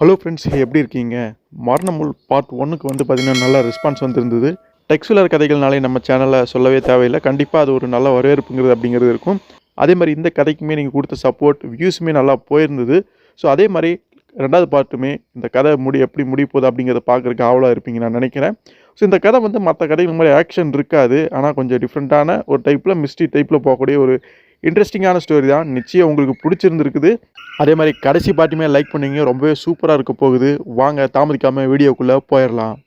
Hello friends, எப்படி இருக்கீங்க? மரணமுள் part 1க்கு வந்து பார்த்தீங்கன்னா, நல்ல ரெஸ்பான்ஸ் வந்திருந்தது. டெக்ஸ்குலர் கதைகள்னாலே நம்ம சேனலில் சொல்லவே தேவையில்லை. கண்டிப்பாக அது ஒரு நல்ல வரவேற்புங்கிறது அப்படிங்கிறது இருக்கும். அதே மாதிரி இந்த கதைக்குமே நீங்கள் கொடுத்த சப்போர்ட், வியூஸுமே நல்லா போயிருந்தது. ஸோ அதே மாதிரி 2வது பார்ட்டுமே இந்த கதை எப்படி முடிய போகுது அப்படிங்கிறத பார்க்குறதுக்கு ஆவலாக இருப்பீங்க நான் நினைக்கிறேன். ஸோ இந்த கதை வந்து மற்ற கதைகள் மாதிரி ஆக்ஷன் இருக்காது. ஆனால் கொஞ்சம் டிஃப்ரெண்ட்டான ஒரு டைப்பில் மிஸ்ட்ரி டைப்பில் போகக்கூடிய ஒரு இன்ட்ரெஸ்டிங்கான ஸ்டோரி தான். நிச்சயம் உங்களுக்கு பிடிச்சிருந்துருக்குது. அதே மாதிரி கடைசி பார்ட்டுமே லைக் பண்ணீங்க. ரொம்பவே சூப்பராக இருக்க போகுது. வாங்க தாமதிக்காமல் வீடியோக்குள்ளே போயிடலாம்.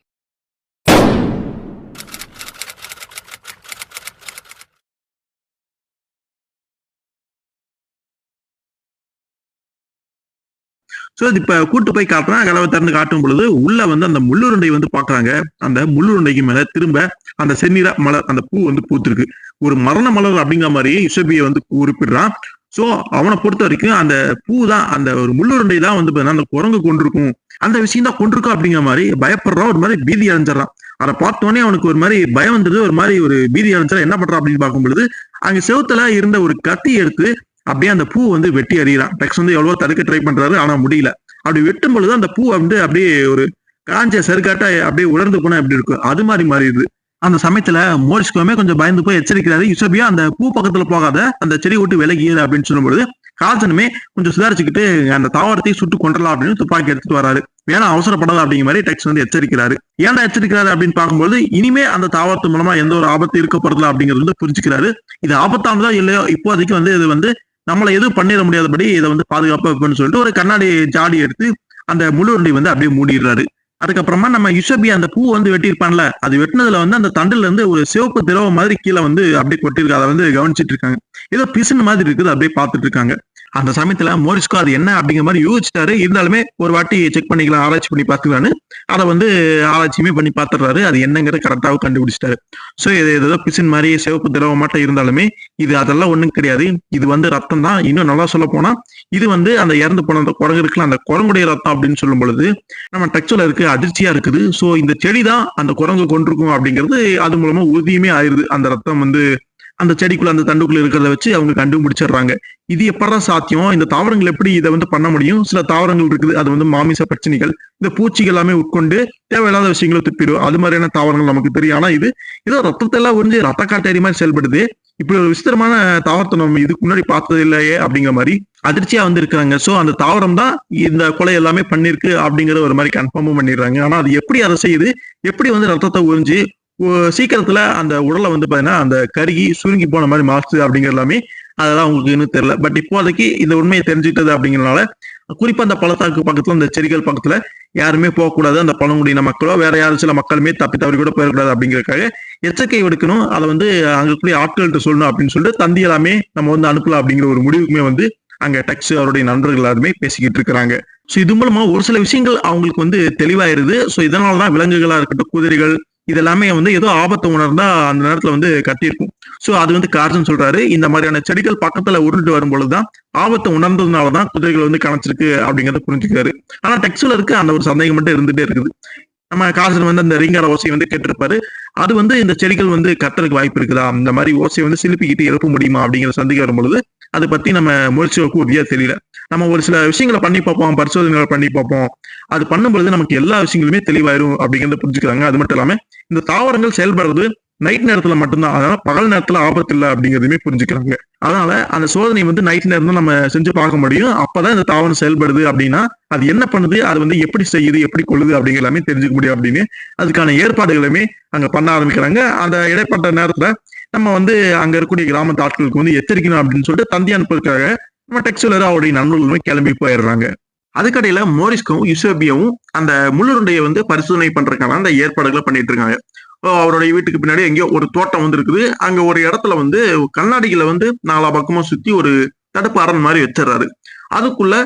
சோ அது இப்ப கூட்டு போய் காட்டுறான். கதவை திறந்து காட்டும் பொழுது உள்ள வந்து அந்த முள்ளுருண்டை வந்து பாக்குறாங்க. அந்த முள்ளுருண்டைக்கு மேல திரும்ப அந்த செந்நிற மலர், அந்த பூ வந்து பூத்திருக்கு. ஒரு மரண மலர் அப்படிங்கிற மாதிரி யுசபியை வந்து குறிப்பிடுறான். சோ அவனை பொறுத்த வரைக்கும் அந்த பூ தான், அந்த ஒரு முள்ளுருண்டை தான் வந்து அந்த குரங்கு கொண்டிருக்கும், அந்த விஷயம் தான் கொண்டிருக்கும் அப்படிங்கிற மாதிரி பயப்படுறான். ஒரு மாதிரி பீதி அடைஞ்சிடறான். அதை பார்த்தோன்னே அவனுக்கு ஒரு மாதிரி பயம் வந்தது. ஒரு மாதிரி ஒரு பீதி அடைஞ்சா என்ன பண்றான் அப்படின்னு பார்க்கும் பொழுது அங்க செவுத்துல இருந்த ஒரு கத்தி எடுத்து அப்படியே அந்த பூ வந்து வெட்டி அறிகிறான். டெக்ஸ் வந்து எவ்வளவோ தடுக்க ட்ரை பண்றாரு, ஆனா முடியல. அப்படி வெட்டும் பொழுது அந்த பூ வந்து அப்படியே ஒரு காஞ்ச செருக்காட்ட அப்படியே உலர்ந்து போனா எப்படி இருக்கும், அது மாதிரி மாறிடுது. அந்த சமயத்துல மோரிஸ்கோமே கொஞ்சம் பயந்து போய் எச்சரிக்கிறாரு. யுசபியா அந்த பூ பக்கத்துல போகாத, அந்த செடி விட்டு விலகியது அப்படின்னு சொல்லும்போது கார்சனுமே கொஞ்சம் சுதாரிச்சுக்கிட்டு அந்த தாவரத்தை சுட்டு கொண்டலாம் அப்படின்னு துப்பாக்கி எடுத்துட்டு வராரு. வேணா அவசரப்படாத அப்படிங்கிற மாதிரி டெக்ஸ் வந்து எச்சரிக்கிறாரு. ஏன்டா எச்சரிக்கிறாரு அப்படின்னு பார்க்கும்போது இனிமே அந்த தாவரத்து மூலமா எந்த ஒரு ஆபத்து இருக்க போறதுல அப்படிங்கிறது வந்து புரிஞ்சுக்கிறாரு. இது ஆபத்தானதா இல்லையோ, இப்போதைக்கு வந்து இது வந்து நம்மள எதுவும் பண்ணிட முடியாதபடி இதை வந்து பாதுகாப்பா வைப்பேன்னு சொல்லிட்டு ஒரு கண்ணாடி ஜாடி எடுத்து அந்த முள்ளுருண்டை வந்து அப்படியே மூடிடுறாரு. அதுக்கப்புறமா நம்ம யுசபி அந்த பூ வந்து வெட்டியிருப்பான்ல, அது வெட்டினதுல வந்து அந்த தண்டுல இருந்து ஒரு சிவப்பு திரவம் மாதிரி கீழே வந்து அப்படியே கொட்டிருக்கு. அதை வந்து கவனிச்சிட்டு இருக்காங்க. ஏதோ பிசுன்னு மாதிரி இருக்குது, அப்படியே பார்த்துட்டு இருக்காங்க. அந்த சமயத்துல மோரிஸ்கோ அது என்ன அப்படிங்கிற மாதிரி யோசிச்சிட்டாரு. இருந்தாலுமே ஒரு வாட்டி செக் பண்ணிக்கலாம், ஆராய்ச்சி பண்ணி பார்த்துக்கலான்னு அதை வந்து ஆராய்ச்சியுமே பண்ணி பார்த்துடுறாரு. அது என்னங்கிறத கரெக்டாக கண்டுபிடிச்சிட்டாரு. ஸோ இது ஏதோ பிசின் மாதிரி சிவப்பு திரவம் மட்டும் இருந்தாலுமே இது அதெல்லாம் ஒண்ணும் கிடையாது. இது வந்து ரத்தம் தான். இன்னும் நல்லா சொல்ல போனா இது வந்து அந்த இறந்து போன அந்த குரங்கு இருக்குல்ல, அந்த குரங்குடைய ரத்தம் அப்படின்னு சொல்லும் பொழுது நம்ம டெக்ஸ்ட்ல இருக்கு, அதிர்ச்சியா இருக்குது. ஸோ இந்த செடி தான் அந்த குரங்கு கொண்டிருக்கும் அப்படிங்கிறது அது மூலமா உறுதியுமே ஆயிருது. அந்த ரத்தம் வந்து அந்த செடிக்குள்ள, அந்த தண்டுக்குள்ள இருக்கிறத வச்சு அவங்க கண்டுபிடிச்சிடுறாங்க. இது எப்படா சாத்தியம், இந்த தாவரங்கள் எப்படி இதை வந்து பண்ண முடியும்? சில தாவரங்கள் இருக்குது, அது வந்து மாமிச பிரச்சனைகள், இந்த பூச்சிகள் எல்லாமே உட்கொண்டு தேவையில்லாத விஷயங்களை துப்பிடும். அது மாதிரியான தாவரங்கள் நமக்கு தெரியும். ஆனா இது ஏதோ ரத்தத்தை எல்லாம் உறிஞ்சு ரத்த காட்டேரி மாதிரி செயல்படுது. இப்படி ஒரு விசித்திரமான தாவரத்தை நம்ம இதுக்கு முன்னாடி பார்த்தது இல்லையே அப்படிங்கிற மாதிரி அதிர்ச்சியா வந்து இருக்கிறாங்க. சோ அந்த தாவரம் தான் இந்த கொலை எல்லாமே பண்ணிருக்கு அப்படிங்கிற ஒரு மாதிரி கன்ஃபார்மும் பண்ணிடுறாங்க. ஆனா அது எப்படி அதை செய்யுது, எப்படி வந்து ரத்தத்தை உறிஞ்சு சீக்கிரத்துல அந்த உடலை வந்து பாத்தீங்கன்னா அந்த கருகி சுருங்கி போன மாதிரி மாசு அப்படிங்கிற எல்லாமே அதெல்லாம் உங்களுக்கு இன்னும் தெரியல. பட் இப்போதைக்கு இந்த உண்மையை தெரிஞ்சுக்கிட்டது அப்படிங்கிறனால குறிப்பா அந்த பள்ளத்தாக்கு பக்கத்துல, அந்த செடிகள் பக்கத்துல யாருமே போகக்கூடாது. அந்த பழங்குடியின மக்களோ வேற யாரும் சில மக்களுமே தப்பி தவறி கூட போயிடக்கூடாது அப்படிங்கிறதுக்காக எச்சரிக்கை விடுக்கணும். அதை வந்து அங்க கூடிய ஆட்கள்கிட்ட சொல்லணும் அப்படின்னு சொல்லிட்டு தந்தி எல்லாமே நம்ம வந்து அனுப்பலாம் அப்படிங்கிற ஒரு முடிவுக்குமே வந்து அங்க டெக்ஸ் அவருடைய நண்பர்கள் எல்லாருமே பேசிக்கிட்டு இருக்கிறாங்க. ஸோ இது மூலமா ஒரு சில விஷயங்கள் அவங்களுக்கு வந்து தெளிவாயிருது. ஸோ இதனாலதான் விலங்குகளா இருக்கட்டும், குதிரைகள், இதெல்லாமே வந்து ஏதோ ஆபத்தை உணர்ந்தா அந்த நேரத்துல வந்து கத்திருக்கும். சோ அது வந்து கார்சன் சொல்றாரு, இந்த மாதிரியான செடிகள் பக்கத்துல உருண்டு வரும் பொழுதுதான் ஆபத்தை உணர்ந்ததுனாலதான் குதிரைகள் வந்து கணச்சிருக்கு அப்படிங்கறத புரிஞ்சுக்கிறாரு. ஆனா டெக்ஸ்ட்ல இருக்கு அந்த ஒரு சந்தேகம் மட்டும் இருந்துட்டே இருக்குது. நம்ம கார்சன் வந்து அந்த ரீங்கார ஓசையை வந்து கேட்டிருப்பாரு. அது வந்து இந்த செடிகள் வந்து கத்துறதுக்கு வாய்ப்பு இருக்குதா, இந்த மாதிரி ஓசையை வந்து சிலுப்பிக்கிட்டு எழுப்ப முடியுமா அப்படிங்கிற சந்தேகம் வரும் பொழுது அதை பத்தி நம்ம முயற்சிக்கு உறுதியா தெரியல. நம்ம ஒரு சில விஷயங்களை பண்ணி பார்ப்போம், பரிசோதனைகளை பண்ணி பார்ப்போம். அது பண்ணும்பொழுது நமக்கு எல்லா விஷயங்களுமே தெளிவாயிரும் அப்படிங்கிறத புரிஞ்சுக்கிறாங்க. அது மட்டும் இல்லாம இந்த தாவரங்கள் செயல்படுறது நைட் நேரத்துல மட்டும்தான், அதனால பகல் நேரத்துல ஆபத்து இல்லை அப்படிங்கிறதுமே புரிஞ்சுக்கிறாங்க. அதனால அந்த சோதனை வந்து நைட் நேரம் தான் நம்ம செஞ்சு பார்க்க முடியும். அப்பதான் இந்த தாவரம் செயல்படுது அப்படின்னா அது என்ன பண்ணுது, அது வந்து எப்படி செய்யுது, எப்படி கொள்ளுது அப்படிங்கிற எல்லாமே தெரிஞ்சுக்க முடியும் அப்படின்னு அதுக்கான ஏற்பாடுகளுமே அங்க பண்ண ஆரம்பிக்கிறாங்க. அந்த இடைப்பட்ட நேரத்துல நம்ம வந்து அங்க இருக்கக்கூடிய கிராமத்து ஆட்களுக்கு வந்து எச்சரிக்கணும் அப்படின்னு சொல்லிட்டு தந்தி அனுப்புறதுக்காக நம்ம டெக்ஸ்லர் அவருடைய நண்பர்களுமே கிளம்பி போயிடுறாங்க. அதுக்கடையில மோரிஸ்கவும் யுசோபியாவும் அந்த முள்ளுருண்டையை வந்து பரிசோதனை பண்றதுக்கான அந்த ஏற்பாடுகளை பண்ணிட்டு இருக்காங்க. அவருடைய வீட்டுக்கு பின்னாடி எங்கேயோ ஒரு தோட்டம் வந்து இருக்குது. அங்க ஒரு இடத்துல வந்து கண்ணாடிகளை வந்து நாலா பக்கமும் சுத்தி ஒரு தடுப்பு அரண் மாதிரி வச்சிடறாரு. அதுக்குள்ள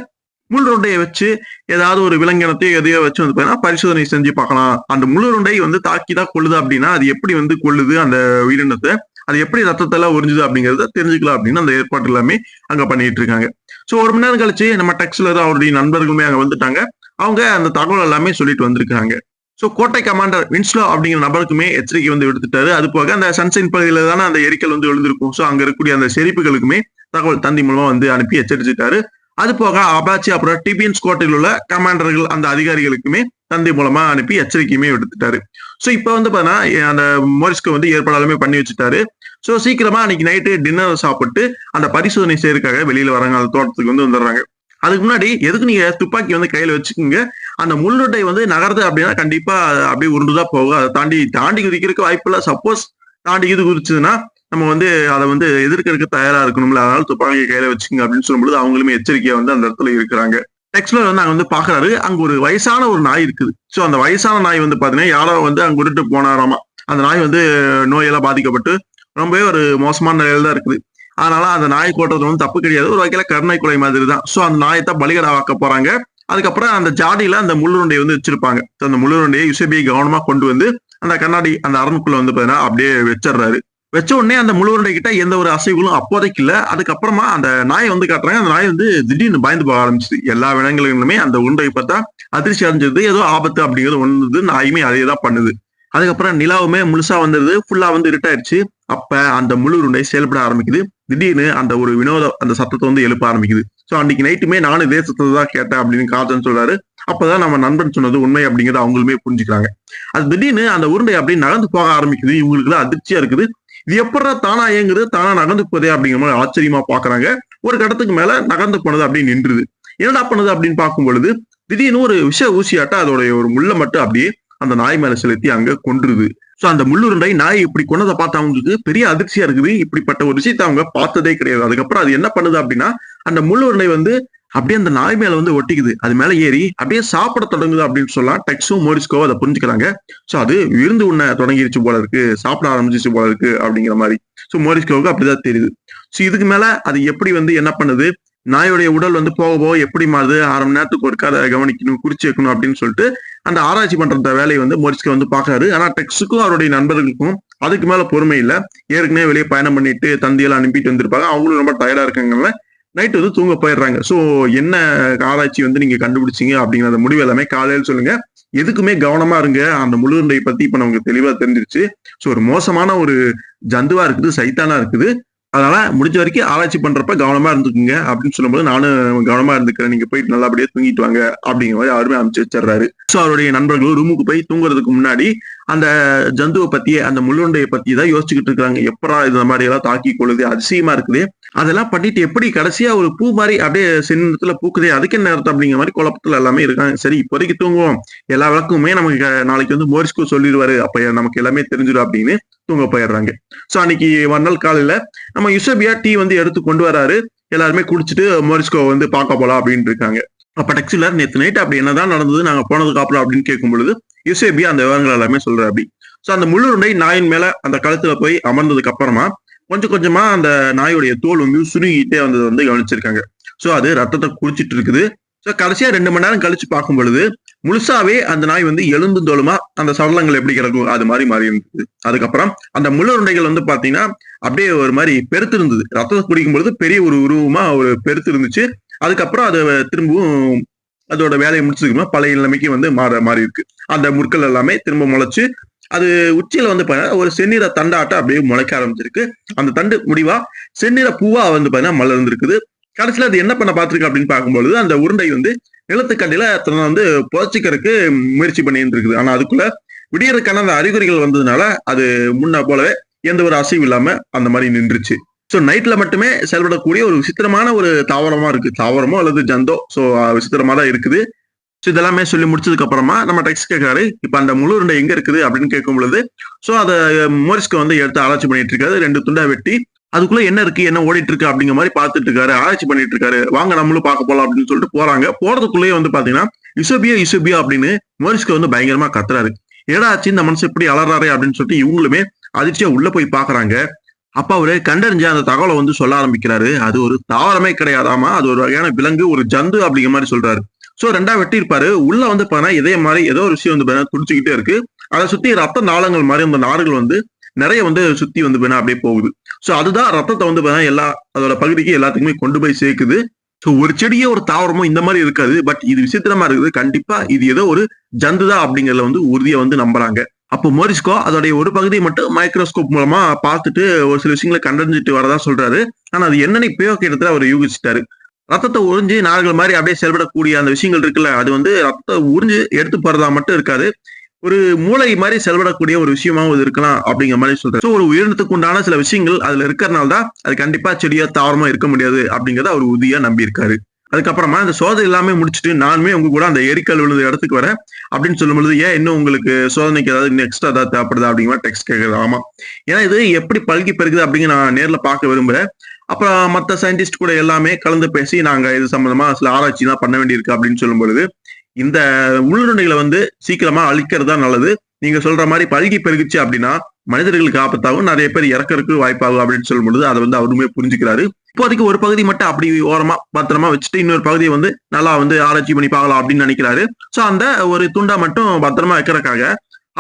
முள்ளுருண்டையை வச்சு ஏதாவது ஒரு விலங்கினத்தையோ எதையோ வச்சு வந்து பரிசோதனை செஞ்சு பார்க்கலாம். அந்த முள்ளுருண்டை வந்து தாக்கிதான் கொள்ளுது அப்படின்னா அது எப்படி வந்து கொள்ளுது அந்த உயிரினத்தை, அது எப்படி ரத்தத்தெல்லாம் உறிஞ்சுது அப்படிங்கறத தெரிஞ்சுக்கலாம் அப்படின்னு அந்த ஏற்பாடு எல்லாமே அங்க பண்ணிட்டு இருக்காங்க. சோ 1 மணி நேரம் கழிச்சு நம்ம டெக்ஸ்லர் அவருடைய நண்பர்களுமே அங்க வந்துட்டாங்க. அவங்க அந்த தகவல் எல்லாமே சொல்லிட்டு வந்திருக்காங்க. சோ கோட்டை கமாண்டர் வின்ஸ்லோ அப்படிங்கிற நபருக்குமே எச்சரிக்கை வந்து விடுத்துட்டாரு. அது போக அந்த சன்சைன் பகுதியில தானே அந்த எரிக்கல் வந்து எழுந்திருக்கும். சோ அங்க இருக்கக்கூடிய அந்த செரிப்புகளுக்குமே தகவல் தந்தி மூலமா வந்து அனுப்பி எச்சரிச்சுட்டாரு. அது போக அபாச்சி அப்புறம் டிபிஎன் ஸ்குவாட்டில் உள்ள கமாண்டர்கள் அந்த அதிகாரிகளுக்குமே தந்தை மூலமா அனுப்பி எச்சரிக்கையுமே விடுத்துட்டாரு. சோ இப்ப வந்து பாத்தீங்கன்னா அந்த மோரிஸ்கோ வந்து ஏற்பாடாலுமே பண்ணி வச்சுட்டாரு. சோ சீக்கிரமா அன்னைக்கு நைட்டு டின்னர் சாப்பிட்டு அந்த பரிசோதனை செய்யறதுக்காக வெளியில வராங்க, அந்த தோட்டத்துக்கு வந்து வந்துடுறாங்க. அதுக்கு முன்னாடி எதுக்கு நீங்க துப்பாக்கி வந்து கையில வச்சுக்கோங்க, அந்த முள்ளுட்டை வந்து நகருது அப்படின்னா கண்டிப்பா அப்படியே உருண்டுதான் போகும், அதை தாண்டி குதிக்கிறதுக்கு வாய்ப்பு இல்லை. சப்போஸ் தாண்டி இது குதிச்சதுன்னா நம்ம வந்து அதை வந்து எதிர்க்கிறதுக்கு தயாரா இருக்கணும்ல, அதனால துப்பாக்கி கையில வச்சுக்கோங்க அப்படின்னு சொல்லும்போது அவங்களுமே எச்சரிக்கையா வந்து அந்த இடத்துல இருக்கிறாங்க. டெக்ஸ்லர் வந்து அங்க வந்து பாக்குறாரு, அங்க ஒரு வயசான ஒரு நாய் இருக்குது. சோ அந்த வயசான நாய் வந்து பாத்தீங்கன்னா யாரோ வந்து அங்க விட்டுட்டு போனாராமா. அந்த நாய் வந்து நோயெல்லாம் பாதிக்கப்பட்டு ரொம்பவே ஒரு மோசமான நிலையில தான் இருக்குது. அதனால அந்த நாய் போட்டது வந்து தப்பு கிடையாது, ஒரு வகையில கருணை கொலை மாதிரி தான். சோ அந்த நாயை தான் பலிகடா வாக்க போறாங்க. அதுக்கப்புறம் அந்த ஜாடியில அந்த முள்ளுருண்டையை வந்து வச்சிருப்பாங்க. அந்த முள்ளுருண்டையை யுசேபியை கவனமா கொண்டு வந்து அந்த கண்ணாடி அந்த அரணுக்குள்ள வந்து பாத்தீங்கன்னா அப்படியே வச்சிடுறாரு. வச்ச உடனே அந்த முள்ளுருண்டை கிட்ட எந்த ஒரு அசைவுகளும் அப்போதைக்கு இல்ல. அதுக்கப்புறமா அந்த நாயை வந்து காட்டுறாங்க. அந்த நாய் வந்து திடீர்னு பயந்து போக ஆரம்பிச்சுது. எல்லா விலங்குகளுமே அந்த உருண்டையை பார்த்தா அதிர்ச்சி அடைஞ்சது, ஏதோ ஆபத்து அப்படிங்கிறது ஒண்ணு. நாயுமே அதே தான் பண்ணுது. அதுக்கப்புறம் நிலாவுமே முழுசா வந்துருது, ஃபுல்லா வந்து இருட்டாயிருச்சு. அப்ப அந்த முள்ளுருண்டை செயல்பட ஆரம்பிக்குது. திடீர்னு அந்த ஒரு வினோத அந்த சத்தத்தை வந்து எழுப்ப ஆரம்பிக்குது. சோ அன்னைக்கு நைட்டுமே நானும் இதே சத்தத்தை தான் கேட்டேன் அப்படின்னு காதன் சொல்றாரு. அப்பதான் நம்ம நண்பன் சொன்னது உண்மை அப்படிங்கிறத அவங்களுமே புரிஞ்சுக்கிறாங்க. அது திடீர்னு அந்த உருண்டை அப்படியே நகர்ந்து போக ஆரம்பிக்குது. இவங்களுக்கு எல்லாம் அதிர்ச்சியா இருக்குது. இது எப்படா தானா இயங்குது, தானா நகர்ந்து போதே அப்படிங்கிற மாதிரி ஆச்சரியமா பாக்குறாங்க. ஒரு கட்டத்துக்கு மேல நகர்ந்து போனது அப்படின்னு நின்றுது. என்னடா பண்ணுது அப்படின்னு பார்க்கும் பொழுது திடீர்னு ஒரு விஷ ஊசியாட்ட அதோடைய ஒரு முள்ள மட்டும் அப்படியே அந்த நாய் மேல செலுத்தி அங்க கொன்றுது. சோ அந்த முள்ளுருண்டை நாய் இப்படி கொண்டதை பார்த்து அவங்களுக்கு பெரிய அதிர்ச்சியா இருக்குது. இப்படிப்பட்ட ஒரு விஷயத்தை அவங்க பார்த்ததே கிடையாது. அதுக்கப்புறம் அது என்ன பண்ணுது அப்படின்னா அந்த முள்ளுருண்டை வந்து அப்படியே அந்த நாய் மேல வந்து ஒட்டிக்குது. அது மேல ஏறி அப்படியே சாப்பிட தொடங்குது அப்படின்னு சொல்லலாம். டெக்ஸும் மோரிஸ்கோ அதை புரிஞ்சுக்கிறாங்க. சோ அது விருந்து உண்ண தொடங்கிருச்சு போல இருக்கு, சாப்பிட ஆரம்பிச்சிச்சு போல இருக்கு அப்படிங்கிற மாதிரி. சோ மோரிஸ்கோவுக்கு அப்படிதான் தெரியுது. சோ இதுக்கு மேல அது எப்படி வந்து என்ன பண்ணுது, நாயோடைய உடல் வந்து போக போக எப்படி மாறுது, 1/2 மணி நேரத்துக்கு ஒருக்கா அதை கவனிக்கணும், குறிச்சு வைக்கணும் அப்படின்னு சொல்லிட்டு அந்த ஆராய்ச்சி பண்ற வேலையை வந்து மோரிஸ்கோ வந்து பாக்குறாரு. ஆனா டெக்ஸுக்கும் அவருடைய நண்பர்களுக்கும் அதுக்கு மேல பொறுமை இல்லை. ஏற்கனவே வெளியே பயணம் பண்ணிட்டு தந்தியெல்லாம் அனுப்பிட்டு வந்திருப்பாங்க. அவங்களும் ரொம்ப டயர்டா இருக்காங்கல்ல, நைட் வந்து தூங்க போயிடுறாங்க. சோ என்ன ஆராய்ச்சி வந்து நீங்க கண்டுபிடிச்சீங்க அப்படிங்கிற அந்த முடிவு எல்லாமே காலையில் சொல்லுங்க. எதுக்குமே கவனமா இருங்க. அந்த முள்ளுருண்டை பத்தி இப்ப நமக்கு தெளிவா தெரிஞ்சிருச்சு. சோ ஒரு மோசமான ஒரு ஜந்துவா இருக்குது, சைத்தானா இருக்குது. அதனால முடிஞ்ச வரைக்கும் ஆராய்ச்சி பண்றப்ப கவனமா இருந்துக்குங்க அப்படின்னு சொல்லும்போது நானும் கவனமா இருந்துக்கிறேன், நீங்க போயிட்டு நல்லபடியா தூங்கிட்டு வாங்க அப்படிங்கிற மாதிரி அவருமே அனுப்பிச்சு வச்சிடறாரு. சோ அவருடைய நண்பர்களும் ரூமுக்கு போய் தூங்குறதுக்கு முன்னாடி அந்த ஜந்துவை பத்தியே அந்த முள்ளுண்டையை பத்தி தான் யோசிச்சுக்கிட்டு இருக்காங்க. எப்படா இந்த மாதிரி எல்லாம் தாக்கி கொள்ளுது, அதிசயமா இருக்குது, அதெல்லாம் பண்ணிட்டு எப்படி கடைசியா ஒரு பூ மாதிரி அப்படியே சின்னத்துல பூக்குதே, அதுக்கு என்ன அர்த்தம் அப்படிங்கிற மாதிரி குழப்பத்துல எல்லாமே இருக்காங்க. சரி இப்போதைக்கு தூங்குவோம், எல்லா விளக்குமே நமக்கு நாளைக்கு வந்து மோரிஸ்கோ சொல்லிடுவாரு, அப்ப நமக்கு எல்லாமே தெரிஞ்சிடும் அப்படின்னு தூங்க போயிடுறாங்க. சோ அன்னைக்கு மறுநாள் காலையில நம்ம யுசேபியா டீ வந்து எடுத்து கொண்டு வராரு. எல்லாருமே குடிச்சிட்டு மோரிஸ்கோ வந்து பார்க்க போலாம் அப்படின்னு இருக்காங்க. அப்ப டெக்ஸிலர் நேற்று நைட் அப்படி என்னதான் நடந்தது நாங்க போனதுக்கு அப்புறம் அப்படின்னு கேட்கும் பொழுது யுசேபியா அந்த விவரங்கள் எல்லாமே சொல்ற அப்படி. சோ அந்த முள்ளுருண்டை நாயின் மேல அந்த கழுத்துல போய் அமர்ந்ததுக்கு அப்புறமா கொஞ்சம் கொஞ்சமா அந்த நாயுடைய தோல் வந்து சுருங்கிட்டே வந்தது வந்து கவனிச்சிருக்காங்க. சோ அது ரத்தத்தை குடிச்சிட்டு இருக்குது. சோ கடைசியா 2 மணி நேரம் கழிச்சு பார்க்கும் பொழுது முழுசாவே அந்த நாய் வந்து எலும்பு தோலுமா அந்த சடலங்கள் எப்படி கிடக்கும் அது மாதிரி மாறி இருந்தது. அதுக்கப்புறம் அந்த முள்ளுருண்டைகள் வந்து பாத்தீங்கன்னா அப்படியே ஒரு மாதிரி பெருத்து இருந்தது. ரத்தத்தை குடிக்கும் பொழுது பெரிய ஒரு உருவமா ஒரு பெருத்து இருந்துச்சு. அதுக்கப்புறம் அது திரும்பவும் அதோட வேலையை முடிச்சதுக்கு பழைய நிலைமைக்கு வந்து மாறி இருக்கு. அந்த முற்கள் எல்லாமே திரும்ப முளைச்சு அது உச்சியில வந்து பாத்தீங்கன்னா ஒரு செந்நிற தண்டாட்டம் அப்படியே முளைக்க ஆரம்பிச்சிருக்கு. அந்த தண்டு முடிவா செந்நிற பூவா வந்து பாத்தீங்கன்னா மலர்ந்துருக்குது. கடைசியில அது என்ன பண்ண பாத்துருக்கு அப்படின்னு பார்க்கும்பொழுது அந்த உருண்டை வந்து நிலத்துக்கடியில தன்னை வந்து புதைச்சிக்கிறதுக்கு முயற்சி பண்ணிட்டு இருக்குது. ஆனா அதுக்குள்ள விடியறதுக்கான அந்த அறிகுறிகள் வந்ததுனால அது முன்ன போலவே எந்த ஒரு அசைவு இல்லாம அந்த மாதிரி நின்றுச்சு. சோ நைட்ல மட்டுமே செயல்படக்கூடிய ஒரு விசித்திரமான ஒரு தாவரமா இருக்கு. தாவரமோ அல்லது ஜந்தோ, சோ விசித்திரமா தான் இருக்குது. சோ இதெல்லாமே சொல்லி முடிச்சதுக்கு அப்புறமா நம்ம டெக்ஸ்ட் கேட்காரு, இப்ப அந்த முள்ளுருண்டை எங்க இருக்குது அப்படின்னு கேட்கும் பொழுது சோ அதை மோரிஸ்கோ வந்து எடுத்து ஆராய்ச்சி பண்ணிட்டு இருக்காரு. 2 துண்டா வெட்டி அதுக்குள்ள என்ன இருக்கு, என்ன ஓடிட்டு இருக்கு அப்படிங்கிற மாதிரி பார்த்துட்டு இருக்காரு, ஆராய்ச்சி பண்ணிட்டு இருக்காரு. வாங்க நம்மளும் பார்க்க போலாம் அப்படின்னு சொல்லிட்டு போறாங்க. போறதுக்குள்ளேயே வந்து பாத்தீங்கன்னா யுசேபியா அப்படின்னு மோரிஸ்கோ வந்து பயங்கரமா கத்துறாரு. ஏடாச்சு இந்த மனுஷன் இப்படி அலறாரு அப்படின்னு சொல்லிட்டு இவங்களுமே அதிர்ச்சியா உள்ள போய் பாக்குறாங்க. அப்ப அவரு கண்டறிஞ்ச அந்த தகவலை வந்து சொல்ல ஆரம்பிக்கிறாரு. அது ஒரு தாவரமே கிடையாதாமா, அது ஒரு வகையான விலங்கு, ஒரு ஜந்து அப்படிங்கிற மாதிரி சொல்றாரு. சோ 2ஆ வெட்டி இருப்பாரு. உள்ள வந்து பாத்தீங்கன்னா இதே மாதிரி ஏதோ ஒரு விஷயம் வந்து துடிச்சுக்கிட்டே இருக்கு. அதை சுத்தி ரத்த நாளங்கள் மாதிரி அந்த நார்கள் வந்து நிறைய வந்து சுத்தி வந்து அப்படியே போகுது. சோ அதுதான் ரத்தத்தை வந்து எல்லா அதோட பகுதிக்கு எல்லாத்துக்குமே கொண்டு போய் சேர்க்குது. சோ ஒரு செடியே ஒரு தாவரமோ இந்த மாதிரி இருக்காது. பட் இது விசித்திரமா இருக்குது. கண்டிப்பா இது ஏதோ ஒரு ஜந்துதான் அப்படிங்கறத வந்து உறுதியா வந்து நம்புறாங்க. அப்போ மோரிஸ்கோ அதோடைய ஒரு பகுதியை மட்டும் மைக்ரோஸ்கோப் மூலமா பார்த்துட்டு ஒரு சில விஷயங்களை கண்டறிஞ்சிட்டு வரதா சொல்றாரு. ஆனா அது என்னன்னு இப்பயோ கிட்டத்தட்ட அவர் யூகிச்சிட்டாரு. ரத்தத்தை உறிஞ்சி நார்கள் மாதிரி அப்படியே செயல்படக்கூடிய அந்த விஷயங்கள் இருக்குல்ல, அது வந்து ரத்தத்தை உறிஞ்சு எடுத்து போறதா மட்டும் இருக்காது. ஒரு மூளை மாதிரி செயல்படக்கூடிய ஒரு விஷயமாவும் இது இருக்கலாம் அப்படிங்கிற மாதிரி சொல்றாரு. ஸோ ஒரு உயிரினத்துக்கு உண்டான சில விஷயங்கள் அதுல இருக்கிறனால தான் அது கண்டிப்பா செடியா தாவரமா இருக்க முடியாது அப்படிங்கறத அவர் உறுதியா நம்பி இருக்காரு. அதுக்கப்புறமா இந்த சோதனை எல்லாமே முடிச்சுட்டு நானுமே உங்க கூட அந்த எரிக்கல் விழுந்த இடத்துக்கு வரேன் அப்படின்னு சொல்லும் பொழுது, ஏன் இன்னும் உங்களுக்கு சோதனைக்கு ஏதாவது இன்னும் எக்ஸ்ட்ரா ஏதாவது தேவைப்படுதா அப்படிங்கிற மாதிரி டெக்ஸ்ட் கேட்கறது. ஆமா, ஏன்னா இது எப்படி பல்கி பெருகுது அப்படிங்கிற நான் நேர்ல பார்க்க விரும்புறேன். அப்புறம் மத்த சயின்டிஸ்ட் கூட எல்லாமே கலந்து பேசி நாங்க இது சம்பந்தமா சில ஆராய்ச்சி தான் பண்ண வேண்டியிருக்கு அப்படின்னு சொல்லும் பொழுது, இந்த உள்ளுருண்டைகளை வந்து சீக்கிரமா அழிக்கிறது தான் நல்லது. நீங்க சொல்ற மாதிரி பல்கி பெருகுச்சு அப்படின்னா மனிதர்களுக்கு ஆபத்தாகும், நிறைய பேர் இறக்கறதுக்கு வாய்ப்பாகும் அப்படின்னு சொல்லும் பொழுது அதை வந்து அவருமே புரிஞ்சுக்கிறாரு. இப்போதைக்கு ஒரு பகுதி மட்டும் அப்படி ஓரமா பத்திரமா வச்சுட்டு இன்னொரு பகுதியை வந்து நல்லா வந்து ஆராய்ச்சி பண்ணி பார்க்கலாம் அப்படின்னு நினைக்கிறாரு. சோ அந்த ஒரு துண்டா மட்டும் பத்திரமா வைக்கிறதுக்காக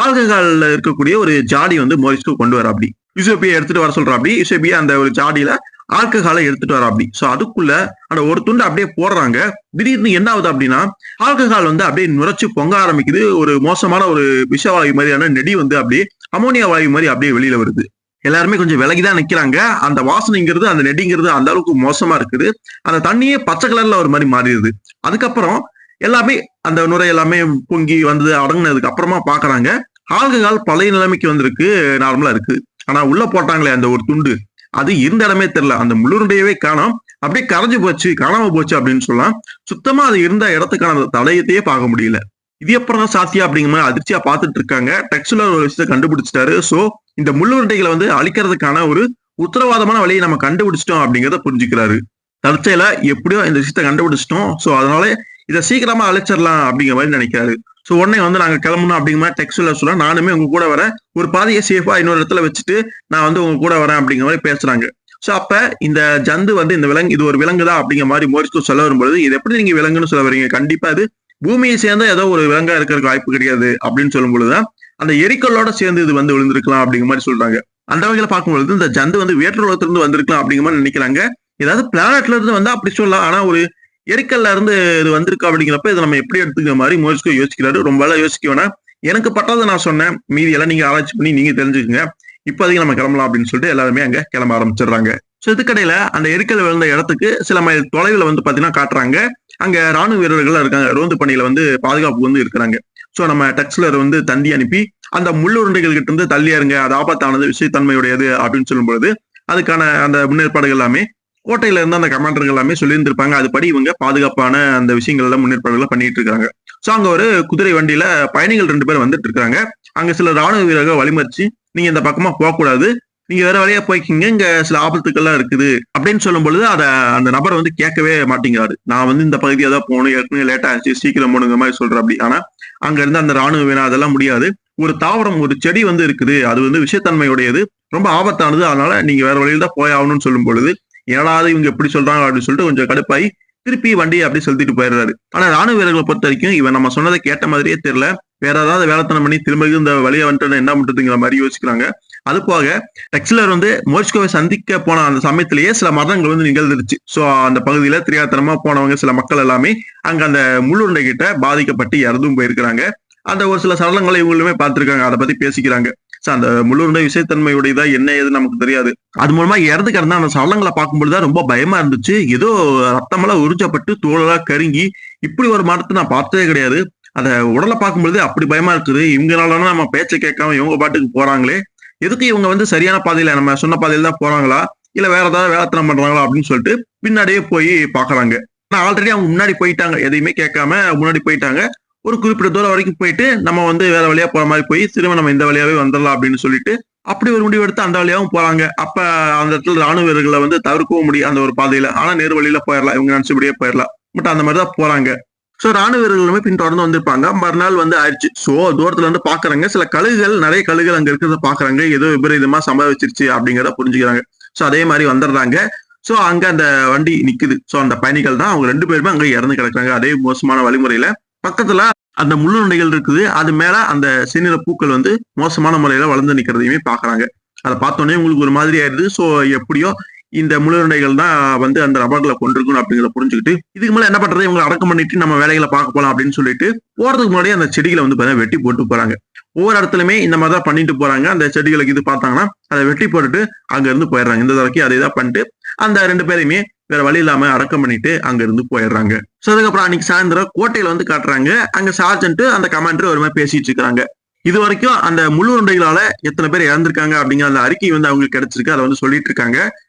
ஆல்கஹால்ல இருக்கக்கூடிய ஒரு ஜாடி வந்து மோரிஸ்க்கு கொண்டு வர அப்படி யூசோபியா எடுத்துட்டு வர சொல்ற அப்படி யூசோபியா அந்த ஒரு ஜாடியில ஆல்கஹாலை எடுத்துட்டு வர அப்படி. சோ அதுக்குள்ள அந்த ஒரு துண்டு அப்படியே போடுறாங்க. திடீர்னு என்ன ஆகுது அப்படின்னா ஆல்கஹால் வந்து அப்படியே நுரைச்சு பொங்க ஆரம்பிக்குது. ஒரு மோசமான ஒரு விஷவாயு மாதிரியான நெடி வந்து அப்படியே அமோனியா வாயு மாதிரி அப்படியே வெளியில வருது. எல்லாருமே கொஞ்சம் விலகிதான் நிக்கிறாங்க. அந்த வாசனைங்கிறது அந்த நெடிங்கிறது அந்த அளவுக்கு மோசமா இருக்குது. அந்த தண்ணியே பச்சை கலர்ல ஒரு மாதிரி மாறிடுது. அதுக்கப்புறம் எல்லாமே அந்த நுரை எல்லாமே பொங்கி வந்து அடங்குனதுக்கு அப்புறமா பாக்குறாங்க ஆல்கஹால் பழைய நிலைமைக்கு வந்திருக்கு, நார்மலா இருக்கு. ஆனா உள்ள போட்டாங்களே அந்த ஒரு துண்டு, அது இருந்த இடமே தெரியல. அந்த முள்ளுருண்டையவே காணோம், அப்படியே கரைஞ்சு போச்சு, காணாம போச்சு அப்படின்னு சொல்லலாம். சுத்தமா அது இருந்த இடத்துக்கான தடயத்தையே பார்க்க முடியல. இது எப்பறம் சாத்தியா அப்படிங்கிற மாதிரி அதிர்ச்சியா பார்த்துட்டு இருக்காங்க. டெக்ஸ்லர் ஒரு விஷயத்தை கண்டுபிடிச்சிட்டாரு. சோ இந்த முள்ளுருண்டைகளை வந்து அழிக்கிறதுக்கான ஒரு உத்தரவாதமான வழியை நம்ம கண்டுபிடிச்சிட்டோம் அப்படிங்கிறத புரிஞ்சுக்கிறாரு. தற்செயலா எப்படியோ இந்த விஷயத்தை கண்டுபிடிச்சிட்டோம். சோ அதனால இதை சீக்கிரமா அழிச்சிடலாம் அப்படிங்கிற மாதிரி நினைக்கிறாரு. சோ உடனே வந்து நாங்க கிளம்பணும் அப்படிங்கிற மாதிரி டெக்ஸ்ல சொல்ல, நானுமே உங்க கூட வரேன், ஒரு பாதையை சேஃபா இன்னொரு இடத்துல வச்சுட்டு நான் வந்து உங்க கூட வரேன் அப்படிங்கிற மாதிரி பேசுறாங்க. சோ அப்ப இந்த ஜந்து வந்து இந்த விலங்கு இது ஒரு விலங்குதான் அப்படிங்கிற மாதிரி மோரிஸ்க்கு சொல்ல வரும்பொழுது, இது எப்படி நீங்க விலங்குன்னு சொல்ல வரீங்க, கண்டிப்பா இது பூமியை சேர்ந்த ஏதோ ஒரு விலங்கா இருக்கிறதுக்கு வாய்ப்பு கிடையாது அப்படின்னு சொல்லும் பொழுதுதான் அந்த எரிக்கல்லோட சேர்ந்து இது வந்து விழுந்திருக்கலாம் அப்படிங்கிற மாதிரி சொல்றாங்க. அந்த வகையில பார்க்கும்பொழுது இந்த ஜந்து வந்து வேற்று உலகத்திலிருந்து வந்திருக்கலாம் அப்படிங்கிற மாதிரி நினைக்கிறாங்க. ஏதாவது பிளானட்ல இருந்து வந்தா அப்படி சொல்லலாம், ஆனா ஒரு எரிக்கல்ல இருந்து இது வந்திருக்கு அப்படிங்கிறப்ப இதை நம்ம எப்படி எடுத்துக்கிற மாதிரி மோரிஸ்கோ யோசிக்கிறாரு. ரொம்ப யோசிக்க வேணாம், எனக்கு பட்டதை நான் சொன்னேன், மீதி எல்லாம் நீங்க ஆராய்ச்சி பண்ணி நீங்க தெரிஞ்சுக்கங்க, இப்போதைக்கு நம்ம கிளம்பலாம் அப்படின்னு சொல்லிட்டு எல்லாருமே அங்க கிளம்ப ஆரம்பிச்சிடுறாங்க. சோ இதுக்கடையில அந்த எரிக்கல் விழுந்த இடத்துக்கு சில மைல் தொலைவில் வந்து பாத்தீங்கன்னா காட்டுறாங்க. அங்க ராணுவ வீரர்கள் இருக்காங்க, ரோந்து பணியில வந்து பாதுகாப்பு வந்து இருக்கிறாங்க. சோ நம்ம டெக்ஸ்லர் வந்து தந்தி அனுப்பி அந்த முள்ளுருண்டைகள் கிட்ட இருந்து தள்ளியாருங்க, அது ஆபத்தானது, விஷயத்தன்மையுடையது அப்படின்னு சொல்லும் பொழுது அதுக்கான அந்த முன்னேற்பாடுகள் எல்லாமே கோட்டையில இருந்து அந்த கமாண்டர்கள் எல்லாமே சொல்லியிருந்திருப்பாங்க. அதுபடி இவங்க பாதுகாப்பான அந்த விஷயங்கள் எல்லாம் முன்னேற்பாடுகளை பண்ணிட்டு இருக்காங்க. சோ அங்க ஒரு குதிரை வண்டியில பயணிகள் 2 பேர் வந்துட்டு இருக்காங்க. அங்க சில ராணுவ வீரர்கள் வழிமறிச்சு நீங்க இந்த பக்கமா போகக்கூடாது, நீங்க வேற வழியா போய்க்கிங்க, இங்க சில ஆபத்துக்கள்லாம் இருக்குது அப்படின்னு சொல்லும் பொழுது அதை அந்த நபர் வந்து கேட்கவே மாட்டேங்கிறாரு. நான் வந்து இந்த பகுதியா தான் போகணும், ஏற்கனவே லேட்டா ஆச்சு, சீக்கிரம் போகணுங்கிற மாதிரி சொல்ற அப்படி. ஆனா அங்க இருந்து அந்த ராணுவ வீரர் அதெல்லாம் முடியாது, ஒரு தாவரம் ஒரு செடி வந்து இருக்குது, அது வந்து விஷத்தன்மையுடையது, ரொம்ப ஆபத்தானது, அதனால நீங்க வேற வழியில தான் போய் ஆகணும்னு சொல்லும் பொழுது ஏனாவது இவங்க எப்படி சொல்றாங்க அப்படின்னு சொல்லிட்டு கொஞ்சம் கடுப்பாയി திருப்பி வண்டியை அப்படி செலுத்திட்டு போயிடுறாரு. ஆனா ராணுவ வீரர்களை பொறுத்த வரைக்கும் இவன் நம்ம சொன்னதை கேட்ட மாதிரியே தெரியல, வேற ஏதாவது வேலைத்தனம் பண்ணி திரும்ப இந்த வழியை வந்துட்டு என்ன பண்றதுங்கிற மாதிரி யோசிக்கிறாங்க. அது போக டெக்ஸ்லர் வந்து மோரிஸ்கோவை சந்திக்க போன அந்த சமயத்திலேயே சில மரணங்கள் வந்து நிகழ்ந்துருச்சு. சோ அந்த பகுதியில தெரியாதனமா போனவங்க சில மக்கள் எல்லாமே அங்க அந்த முள்ளுருண்டை கிட்ட பாதிக்கப்பட்டு இறந்தும் போயிருக்கிறாங்க. அந்த ஒரு சில சடலங்களை இவங்களுமே பார்த்திருக்காங்க, அதை பத்தி பேசிக்கிறாங்க. சோ அந்த முள்ளுருண்டை விஷயத்தன்மையுடையதா என்ன ஏது நமக்கு தெரியாது. அது மூலமா இறந்து கிடந்த அந்த சடலங்களை பார்க்கும்பொழுதுதான் ரொம்ப பயமா இருந்துச்சு. ஏதோ ரத்தமெல்லாம் உறிஞ்சப்பட்டு தோலெல்லாம் கருங்கி இப்படி ஒரு மரத்தை நான் பார்த்ததே கிடையாது. அந்த உடலை பார்க்கும்பொழுது அப்படி பயமா இருக்குது. இவங்களால நம்ம பேச்சை கேட்காம இவங்க பாட்டுக்கு போறாங்களே, எதுக்கு இவங்க வந்து சரியான பாதையில நம்ம சொன்ன பாதையில தான் போறாங்களா, இல்ல வேற ஏதாவது வேலைத்தனம் பண்றாங்களா அப்படின்னு சொல்லிட்டு பின்னாடியே போய் பாக்குறாங்க. ஆனா ஆல்ரெடி அவங்க முன்னாடி போயிட்டாங்க, எதையுமே கேட்காம முன்னாடி போயிட்டாங்க. ஒரு குறிப்பிட்ட தூரம் வரைக்கும் போயிட்டு நம்ம வந்து வேற வழியா போற மாதிரி போய் திரும்ப நம்ம இந்த வழியாவே வந்துடலாம் அப்படின்னு சொல்லிட்டு அப்படி ஒரு முடிவு எடுத்து அந்த வழியாவும் போறாங்க. அப்ப அந்த இடத்துல ராணுவ வீரர்களை வந்து தவிர்க்கவும் முடியும் அந்த ஒரு பாதையில, ஆனா நேரு வழியில போயிடலாம், இவங்க நினைச்சபடியே போயிடலாம். பட் அந்த மாதிரிதான் போறாங்க. சோ ராணுவ வீரர்களுமே பின்தொடர்ந்து வந்திருப்பாங்க. மறுநாள் வந்து ஆயிடுச்சு. சோ தூரத்துல இருந்து பாக்குறாங்க, சில கழுகுகள், நிறைய கழுகுகள் அங்க இருக்கிறத பாக்குறாங்க, ஏதோ விபரீதமா சம்பவிச்சிருச்சு அப்படிங்கிறத புரிஞ்சுக்கிறாங்க. சோ அதே மாதிரி வந்துடுறாங்க. சோ அங்க அந்த வண்டி நிக்குது. சோ அந்த பயணிகள் தான் அவங்க 2 பேருமே அங்க இறந்து கிடக்குறாங்க அதே மோசமான வழிமுறையில. பக்கத்துல அந்த முள்ளுருண்டைகள் இருக்குது, அது மேல அந்த செந்நிற பூக்கள் வந்து மோசமான முறையில வளர்ந்து நிக்கிறதையுமே பாக்குறாங்க. அதை பார்த்தோன்னே உங்களுக்கு ஒரு மாதிரி ஆயிடுது. சோ எப்படியோ இந்த முள்ளுருண்டைகள் தான் வந்து அந்த நபர்களை கொண்டிருக்கணும் அப்படிங்கிறத புரிஞ்சுக்கிட்டு இதுக்கு மேல என்ன பண்றது, இவங்களை அடக்கம் பண்ணிட்டு நம்ம வேலைகளை பார்க்க போலாம் அப்படின்னு சொல்லிட்டு போறதுக்கு முன்னாடி அந்த செடிகளை வந்து பார்த்தீங்கன்னா வெட்டி போட்டு போறாங்க. ஒவ்வொரு இடத்துலயுமே இந்த மாதிரி தான் பண்ணிட்டு போறாங்க. அந்த செடிகளுக்கு இது பார்த்தாங்கன்னா அதை வெட்டி போட்டுட்டு அங்க இருந்து போயிடுறாங்க. இந்த தடவைக்கு அதை தான் பண்ணிட்டு அந்த 2 பேரையுமே வேற வழி இல்லாம அடக்கம் பண்ணிட்டு அங்க இருந்து போயிடுறாங்க. சோ அதுக்கப்புறம் அன்னைக்கு சாயந்தரம் கோட்டையில வந்து காட்டுறாங்க. அங்க சார்ஜென்ட் அந்த கமாண்டர் ஒரு மாதிரி பேசிட்டு இருக்காங்க. இது வரைக்கும் அந்த முள்ளுருண்டைகளால எத்தனை பேர் இறந்திருக்காங்க அப்படிங்கிற அந்த அறிக்கை வந்து அவங்களுக்கு கிடைச்சிருக்கு. அதை வந்து சொல்லிட்டு இருக்காங்க.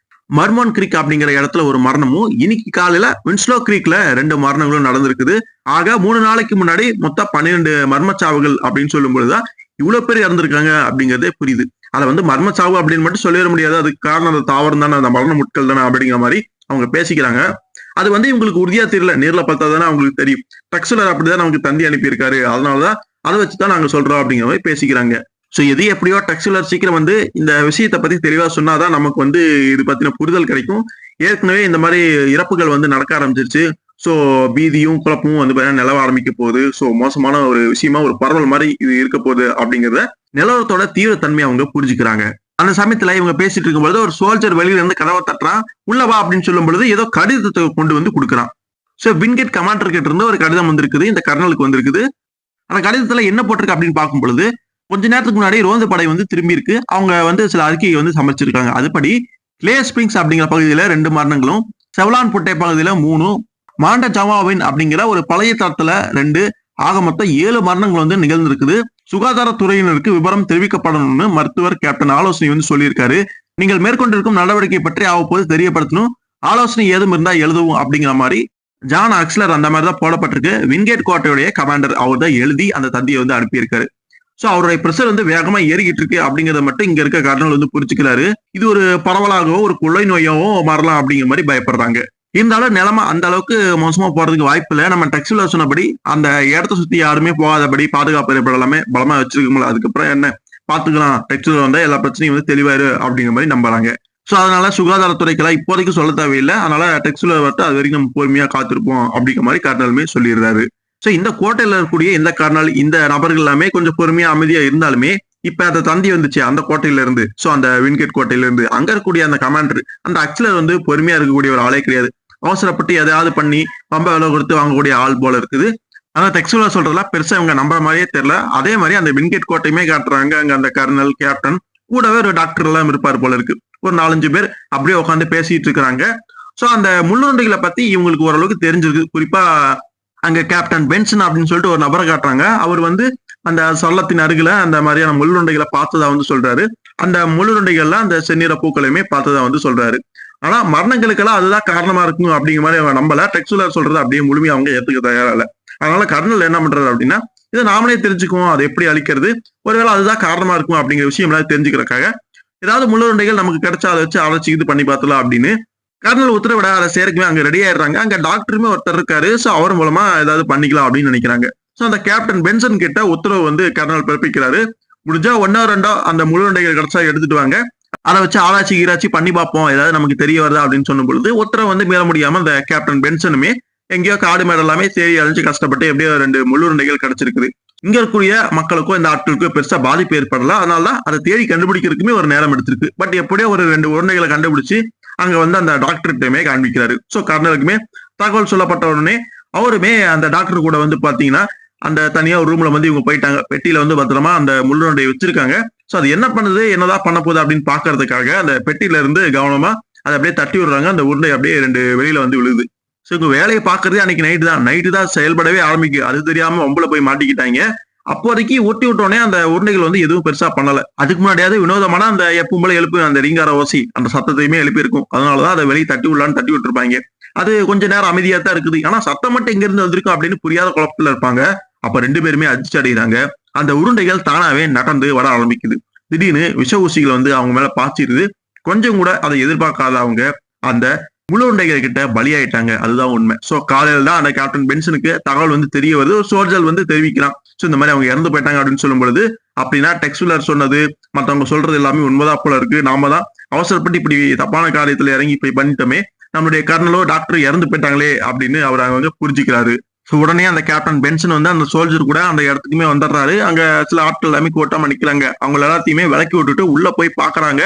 மர்மோன் கிரீக் அப்படிங்கிற இடத்துல ஒரு மரணமும், இன்னைக்கு காலையில வின்ஸ்லோ கிரீக்ல 2 மரணங்களும் நடந்திருக்குது. ஆக 3 நாளைக்கு முன்னாடி மொத்தம் 12 மர்மச்சாவுகள் அப்படின்னு சொல்லும் பொழுதுதான் இவ்வளவு பேர் இறந்திருக்காங்க அப்படிங்கறதே புரியுது. அதை வந்து மர்மச்சாவு அப்படின்னு மட்டும் சொல்லிட முடியாது. அதுக்கு காரணம் அந்த தாவரம் தானே, அந்த மரண முட்கள் தானே அப்படிங்கிற மாதிரி அவங்க பேசிக்கிறாங்க. அது வந்து இவங்களுக்கு உறுதியா தெரியல. நேர்ல பார்த்தா தானே அவங்களுக்கு தெரியும். டக்ஸலர் அப்படிதான் நமக்கு தந்தி அனுப்பியிருக்காரு, அதனாலதான் அதை வச்சுதான் நாங்க சொல்றோம் அப்படிங்கிற மாதிரி பேசிக்கிறாங்க. சோ எது எப்படியோ டக்ஸலர் சீக்கிரம் வந்து இந்த விஷயத்தை பத்தி தெளிவா சொன்னாதான் நமக்கு வந்து இது பத்தின புரிதல் கிடைக்கும். ஏற்கனவே இந்த மாதிரி இறப்புகள் வந்து நடக்க ஆரம்பிச்சிருச்சு. சோ பீதியும் குழப்பமும் வந்து நிலவ ஆரம்பிக்க போகுது. சோ மோசமான ஒரு விஷயமா ஒரு பரவல் மாதிரி இது இருக்க போகுது அப்படிங்கறத நிலவரத்தோட தீவிரத்தன்மையை அவங்க புரிஞ்சுக்கிறாங்க. அந்த சமயத்துல இவங்க பேசிட்டு இருக்கும் பொழுது ஒரு சோல்ஜர் வெளியில இருந்து கதவை தட்டுறான். உள்ள வா அப்படின்னு சொல்லும் பொழுது ஏதோ கடிதத்தை கொண்டு வந்து கொடுக்குறான். சோ வின்கெட் கமாண்டர் கிட்ட இருந்து ஒரு கடிதம் வந்திருக்குது, இந்த கர்னலுக்கு வந்திருக்குது. அந்த கடிதத்துல என்ன போட்டிருக்கு அப்படின்னு பார்க்கும் பொழுது, கொஞ்ச நேரத்துக்கு முன்னாடி ரோந்து படை வந்து திரும்பி இருக்கு. அவங்க வந்து சில அறிக்கையை வந்து சமைச்சிருக்காங்க. அதுபடி கிளே ஸ்பிரிங்ஸ் அப்படிங்கிற பகுதியில 2 மரணங்களும், செவலான் புட்டை பகுதியில 3, மாண்ட ஜவாவின் அப்படிங்கிற ஒரு பழைய தளத்துல 2, ஆக மொத்தம் 7 மரணங்கள் வந்து நிகழ்ந்திருக்குது. சுகாதாரத்துறையினருக்கு விவரம் தெரிவிக்கப்படணும்னு மருத்துவர் கேப்டன் ஆலோசனை வந்து சொல்லியிருக்காரு. நீங்கள் மேற்கொண்டிருக்கும் நடவடிக்கை பற்றி அவ்வப்போது தெரியப்படுத்தணும். ஆலோசனை ஏதும் இருந்தா எழுதுவோம் அப்படிங்கிற மாதிரி ஜான் அக்ஸ்லர் அந்த மாதிரி தான் போடப்பட்டிருக்கு. வின்கேட் கோட்டையுடைய கமாண்டர் அவர் தான் எழுதி அந்த தந்தியை வந்து அனுப்பியிருக்காரு. சோ அவருடைய பிரஷர் வந்து வேகமா ஏறிக்கிட்டு இருக்கு அப்படிங்கறத மட்டும் இங்க இருக்க கர்னல் வந்து புரிஞ்சுக்கிறாரு. இது ஒரு பரவலாகவோ ஒரு கொள்ளை நோயாவோ மாறலாம் அப்படிங்கிற மாதிரி பயப்படுறாங்க. இருந்தாலும் நிலைமை அந்த அளவுக்கு மோசமா போறதுக்கு வாய்ப்பு இல்லை. நம்ம டெக்ஸ்ட்ல சொன்னபடி அந்த இடத்த சுத்தி யாருமே போகாதபடி பாதுகாப்பு ஏற்பாடு எல்லாமே பலமா வச்சிருக்கோம்ல, அதுக்கப்புறம் என்ன பாத்துக்கலாம், டெக்ஸ்ட்ல வந்தா எல்லா பிரச்சனையும் வந்து தெளிவாரு அப்படிங்கிற மாதிரி நம்புறாங்க. சோ அதனால சுகாதாரத்துறைக்கெல்லாம் இப்போதைக்கு சொல்ல தேவையில்லை. அதனால டெக்ஸ்ட்ல வரட்டு அது வரைக்கும் நம்ம பொறுமையா காத்திருப்போம் அப்படிங்கிற மாதிரி கர்னலுமே சொல்லிடுறாரு. சோ இந்த கோட்டையில இருக்கக்கூடிய இந்த கர்னல் இந்த நபர்கள் எல்லாமே கொஞ்சம் பொறுமையா அமைதியா இருந்தாலுமே இப்ப அந்த தந்தி வந்துச்சு அந்த கோட்டையில இருந்து, சோ அந்த வின்கெட் கோட்டையில இருந்து அங்க இருக்கக்கூடிய அந்த கமாண்டர் அந்த அக்ஸ்லர் வந்து பொறுமையா இருக்கக்கூடிய ஒரு ஆளே கிடையாது. அவசரப்பட்டு எதையாவது பண்ணி ரொம்ப விலை கொடுத்து வாங்கக்கூடிய ஆள் போல இருக்குது. ஆனா டெக்ஸ்ட்ல சொல்றதுல பெருசா இவங்க நம்புற மாதிரியே தெரியல. அதே மாதிரி அந்த வின்கெட் கோட்டையுமே காட்டுறாங்க. அங்க அந்த கர்னல் கேப்டன் கூடவே ஒரு டாக்டர் எல்லாம் இருப்பார் போல இருக்கு. ஒரு 4-5 பேர் அப்படியே உட்காந்து பேசிட்டு இருக்கிறாங்க. சோ அந்த முள்ளுருண்டைகளை பத்தி இவங்களுக்கு ஓரளவுக்கு தெரிஞ்சிருக்கு. குறிப்பா அங்க கேப்டன் பென்சன் அப்படின்னு சொல்லிட்டு ஒரு நபரை காட்டுறாங்க. அவர் வந்து அந்த சல்லத்தின் அருகில அந்த மாதிரியான முள்ளுருண்டைகளை பார்த்ததா வந்து சொல்றாரு. அந்த முள்ளுருண்டைகள்ல அந்த செந்நிற பூக்களையுமே பார்த்ததா வந்து சொல்றாரு. ஆனா மரணங்களுக்கெல்லாம் அதுதான் காரணமா இருக்கும் அப்படிங்கிற மாதிரி அவங்க நம்பல. டெக்ஸ்லர் சொல்றது அப்படியே முழுமையா அவங்க ஏத்துக்க தயாரா இல்ல. அதனால கர்னல் என்ன பண்றாரு அப்படின்னா, இதை நாமளே தெரிஞ்சுக்குவோம், அதை எப்படி அழிக்கிறது, ஒருவேளை அதுதான் காரணமா இருக்கும் அப்படிங்கிற விஷயம் எல்லாம் தெரிஞ்சுக்கிறக்காக ஏதாவது முள்ளுருண்டைகள் நமக்கு கிடைச்சா அதை வச்சு அழைச்சி இது பண்ணி பார்த்தலாம் அப்படின்னு கர்னல் உத்தரவிட அதை சேர்க்கவே அங்க ரெடி ஆயிடுறாங்க. அங்க டாக்டருமே ஒருத்தர் இருக்காரு. சோ அவர் மூலமா ஏதாவது பண்ணிக்கலாம் அப்படின்னு நினைக்கிறாங்க. சோ அந்த கேப்டன் பென்சன் கிட்ட உத்தரவு வந்து கர்னல் பிறப்பிக்கிறாரு. முடிஞ்சா 1-2 அந்த முள்ளுருண்டைகள் கிடைச்சா எடுத்துட்டு வாங்க, அதை வச்சு ஆராய்ச்சி ஈராய்ச்சி பண்ணி பார்ப்போம், ஏதாவது நமக்கு தெரிய வருதா அப்படின்னு சொன்ன பொழுது உத்தரவு வந்து மீற முடியாம அந்த கேப்டன் பென்சனுமே எங்கேயோ காடு மேடு எல்லாமே தேடி அழிஞ்சு கஷ்டப்பட்டு எப்படியோ 2 முள்ளுருண்டைகள் கிடைச்சிருக்குது. இங்க இருக்கக்கூடிய மக்களுக்கும் இந்த ஆட்களுக்கும் பெருசா பாதிப்பு ஏற்படல. அதனாலதான் அதை தேடி கண்டுபிடிக்கிறதுக்குமே ஒரு நேரம் எடுத்திருக்கு. பட் எப்படியோ ஒரு 2 உருண்டைகளை கண்டுபிடிச்சு அங்க வந்து அந்த டாக்டர்கிட்டமே காண்பிக்கிறாரு. சோ கர்னலுக்குமே தகவல் சொல்லப்பட்ட உடனே அவருமே அந்த டாக்டர் கூட வந்து பாத்தீங்கன்னா அந்த தனியா ஒரு ரூம்ல வந்து இவங்க போயிட்டாங்க. பெட்டியில வந்து பத்திரமா அந்த முள்ளுருண்டையை வச்சிருக்காங்க. சோ அது என்ன பண்ணுது, என்னதான் பண்ண போகுது அப்படின்னு பாக்குறதுக்காக அந்த பெட்டியில இருந்து கவனமா அதை அப்படியே தட்டி விடுறாங்க. அந்த உருண்டை அப்படியே 2 வெளியில வந்து விழுது. சோ இவங்க வேலையை பாக்குறதே அன்னைக்கு நைட்டு தான் செயல்படவே ஆரம்பிக்கும். அது தெரியாம ஒம்புல போய் மாட்டிக்கிட்டாங்க. அப்போதைக்கு ஊட்டி விட்டோடனே அந்த உருண்டைகள் வந்து எதுவும் பெருசா பண்ணல. அதுக்கு முன்னாடியாவது வினோதமான அந்த எப்பவும் போல எழுப்பு அந்த ரீங்கார ஓசி அந்த சத்தத்தையுமே எழுப்பி இருக்கும். அதனாலதான் அதை வெளியே தட்டி விடலான்னு தட்டி விட்டுருப்பாங்க. அது கொஞ்ச நேரம் அமைதியா தான் இருக்குது. ஆனா சத்தம் மட்டும் எங்க இருந்து வந்திருக்கும் அப்படின்னு புரியாத குழப்பத்துல இருப்பாங்க. அப்ப 2 பேருமே அதிர்ச்சி அடைகிறாங்க. அந்த உருண்டைகள் தானாவே நகர்ந்து வர ஆரம்பிக்குது. திடீர்னு விஷ ஊசிகள் வந்து அவங்க மேல பாய்ச்சிருது. கொஞ்சம் கூட அதை எதிர்பார்க்காத அவங்க அந்த முள்ளுருண்டைகள் கிட்ட பலியாயிட்டாங்க. அதுதான் உண்மை. சோ காலையில தான் அந்த கேப்டன் பென்சனுக்கு தகவல் வந்து தெரிய வருது. ஒரு சோல்ஜர் வந்து தெரிவிக்கிறான். சோ இந்த மாதிரி அவங்க இறந்து போயிட்டாங்க அப்படின்னு சொல்லும் பொழுது, அப்படின்னா டெக்ஸ்லர் சொன்னது மத்தவங்க சொல்றது எல்லாமே உண்மைதான் போல இருக்கு. நாம தான் அவசரப்பட்டு இப்படி தப்பான காரியத்துல இறங்கி இப்படி பண்ணிட்டோமே, நம்மளுடைய கர்னலோ டாக்டர் இறந்து போயிட்டாங்களே அப்படின்னு அவர் அங்க புரிஞ்சுக்கிறாரு. சோ உடனே அந்த கேப்டன் பென்சன் வந்து அந்த சோல்ஜர் கூட அந்த இடத்துக்குமே வந்துடுறாரு. அங்க சில ஆட்கள் எல்லாமே கூட்டமா நிக்கிறாங்க. அவங்க எல்லாத்தையுமே விலக்கி விட்டுட்டு உள்ள போய் பாக்குறாங்க.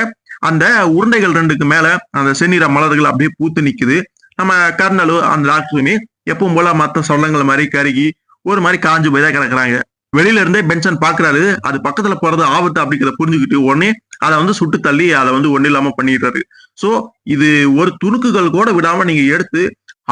அந்த உருண்டைகள் 2க்கு மேல அந்த செந்நிற மலர்கள் அப்படியே பூத்து நிக்குது. நம்ம கர்னலும் அந்த டாக்டருமே எப்பவும் போல மத்த சொல்லங்கள் மாதிரி கருகி ஒரு மாதிரி காஞ்சு போய் தான் கிடக்குறாங்க. வெளியில இருந்தே பென்சன் பாக்குறாரு, அது பக்கத்துல போறது ஆபத்து அப்படிங்கிறத புரிஞ்சுக்கிட்டு உடனே அதை வந்து சுட்டு தள்ளி அதை வந்து ஒண்ணு இல்லாம பண்ணிடுறாரு. சோ இது ஒரு துணுக்குகள் கூட விடாம நீங்க எடுத்து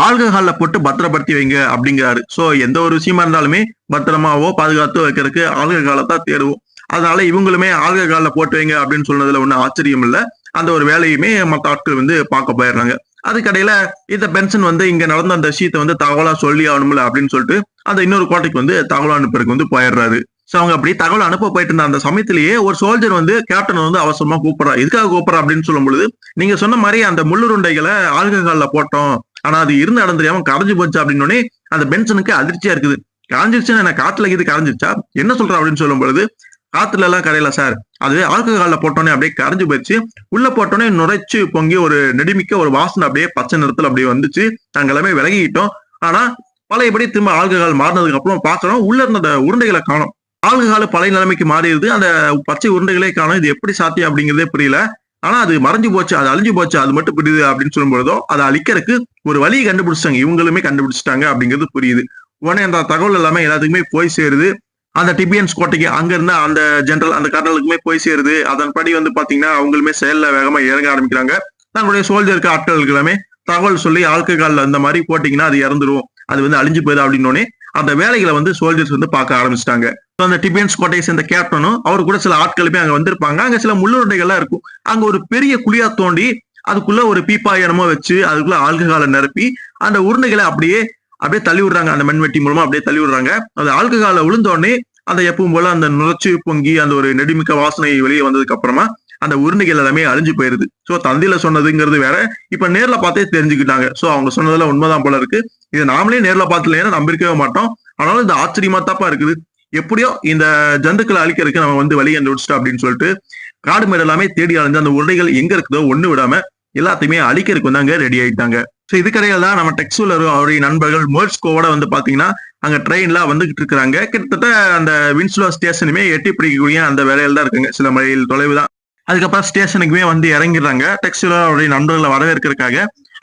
ஆல்கஹால்ல போட்டு பத்திரப்படுத்தி வைங்க அப்படிங்கிறாரு. சோ எந்த ஒரு விஷயமா இருந்தாலுமே பத்திரமாவோ பாதுகாத்து வைக்கிறதுக்கு ஆல்கஹாலை தான் தேடுவோம். அதனால இவங்களுமே ஆல்கஹால்ல போட்டு வைங்க அப்படின்னு சொன்னதுல ஒன்றும் ஆச்சரியம் இல்லை. அந்த ஒரு வேலையுமே மற்ற ஆட்கள் வந்து பார்க்க போயிடுறாங்க. அதுக்கடையில இந்த பென்சன் வந்து இங்க நடந்த அந்த விஷயத்தை வந்து தகவலா சொல்லி ஆகணும்ல அப்படின்னு சொல்லிட்டு அந்த இன்னொரு கோட்டைக்கு வந்து தகவல் அனுப்புறதுக்கு வந்து போயிடுறாரு. சோ அவங்க அப்படி தகவல் அனுப்ப போயிட்டு இருந்த அந்த சமயத்திலேயே ஒரு சோல்ஜர் வந்து கேப்டன் வந்து அவசரமா கூப்பிடுறா. எதுக்காக கூப்பிடுறா அப்படின்னு சொல்லும் பொழுது, நீங்க சொன்ன மாதிரி அந்த முள்ளுருண்டைகளை ஆல்கஹால்ல போட்டோம், ஆனா அது இருந்த இடம் தெரியாம கரைஞ்சு போச்சு அப்படின்னு அந்த பென்சனுக்கு அதிர்ச்சியா இருக்குது. கரைஞ்சிருச்சுன்னு என்ன காட்டுல இது கரைஞ்சிருச்சா என்ன சொல்றா அப்படின்னு சொல்லும் பொழுது, காத்துல எல்லாம் கரையல சார், அது ஆல்கஹால்ல போட்டோன்னே அப்படியே கரைஞ்சு போயிடுச்சு, உள்ள போட்டோன்னே நுரைச்சு பொங்கி ஒரு நெடுமிக்க ஒரு வாசனை அப்படியே பச்சை நிறத்துல அப்படியே வந்துச்சு, நாங்க எல்லாமே விலகிட்டோம். ஆனா பழையபடி திரும்ப ஆல்கஹால் மாறினதுக்கு அப்புறம் பாக்குறோம் உள்ள இருந்த அந்த உருண்டைகளை காணும். ஆல்கஹால் பழைய நிலைமைக்கு மாறிடுது, அந்த பச்சை உருண்டைகளே காணும், இது எப்படி சாத்தியம் அப்படிங்கிறதே புரியல. ஆனா அது மறைஞ்சு போச்சு, அது அழிஞ்சு போச்சு, அது மட்டும் புரியுது அப்படின்னு சொல்லும் பொழுதோ அதை அழிக்கிறதுக்கு ஒரு வழியை கண்டுபிடிச்சிட்டாங்க, இவங்களுமே கண்டுபிடிச்சிட்டாங்க அப்படிங்கிறது புரியுது. உடனே அந்த தகவல் எல்லாமே எல்லாத்துக்குமே போய் சேருது. அந்த டிபியன்ஸ் கோட்டைக்கு அங்க இருந்த அந்த ஜெனரல் அந்த கர்னலுக்குமே போய் சேருது. அதன்படி வந்து பாத்தீங்கன்னா அவங்களுமே செயல்ல வேகமா இறங்க ஆரம்பிக்கிறாங்க. தங்களுடைய சோல்ஜருக்கு ஆட்களுக்கு எல்லாமே தகவல் சொல்லி ஆல்கஹால்ல இந்த மாதிரி போட்டீங்கன்னா அது இறந்துரும், அது வந்து அழிஞ்சு போயிடும் அப்படின்னோடனே அந்த வேலைகளை வந்து சோல்ஜர்ஸ் வந்து பார்க்க ஆரம்பிச்சிட்டாங்க. அந்த டிபியன்ஸ் கோட்டையை சேர்ந்த கேப்டனும் அவர் கூட சில ஆட்களுமே அங்க வந்திருப்பாங்க. அங்க சில முள்ளுருண்டைகள்லாம் இருக்கும். அங்க ஒரு பெரிய குழியா தோண்டி அதுக்குள்ள ஒரு பீப்பா என்னமோ வச்சு அதுக்குள்ள ஆல்கஹாலை நிரப்பி அந்த உருண்டைகளை அப்படியே அப்படியே தள்ளி விடுறாங்க. அந்த மண்வெட்டி மூலமா அப்படியே தள்ளி விடுறாங்க. அந்த ஆல்கஹால விழுந்த உடனே அந்த எப்பவும் போல அந்த நுரைச்சு பொங்கி அந்த ஒரு நெடுமிக்க வாசனை வெளியே வந்ததுக்கு அப்புறமா அந்த உருண்டைகள் எல்லாமே அழிஞ்சு போயிருது. சோ தந்தியில சொன்னதுங்கிறது வேற, இப்ப நேர்ல பார்த்தே தெரிஞ்சுக்கிட்டாங்க. சோ அவங்க சொன்னதுல உண்மைதான் போல இருக்கு. இது நாமளே நேர்ல பார்த்துல நம்பிருக்கவே மாட்டோம். ஆனாலும் இந்த ஆச்சரியமா தாப்பா இருக்குது. எப்படியோ இந்த ஜந்துக்களை அழிக்கிறதுக்கு நம்ம வந்து வழி கண்டுபிடிச்சிட்டோம் அப்படின்னு சொல்லிட்டு காடு மேடு எல்லாமே தேடி அலைஞ்சு அந்த உருண்டைகள் எங்க இருக்குதோ ஒண்ணு விடாம எல்லாத்தையுமே அழிக்கிறதுக்கு வந்து அங்க ரெடி ஆயிட்டாங்க. சோ இதுக்கடையில தான் நம்ம டெக்ஸுலரும் அவருடைய நண்பர்கள் மோர்ஸ்கோவோட வந்து பாத்தீங்கன்னா அங்க ட்ரெயின்ல வந்துகிட்டு இருக்கிறாங்க. கிட்டத்தட்ட அந்த வின்ஸ்லோ ஸ்டேஷனுமே எட்டி பிடிக்கக்கூடிய அந்த வேலையில தான் இருக்குங்க, சில மைல் தொலைவு தான். அதுக்கப்புறம் ஸ்டேஷனுக்குமே வந்து இறங்கிடுறாங்க டெக்ஸுலர் அவருடைய நண்பர்களை வரவேற்கிறதுக்காக.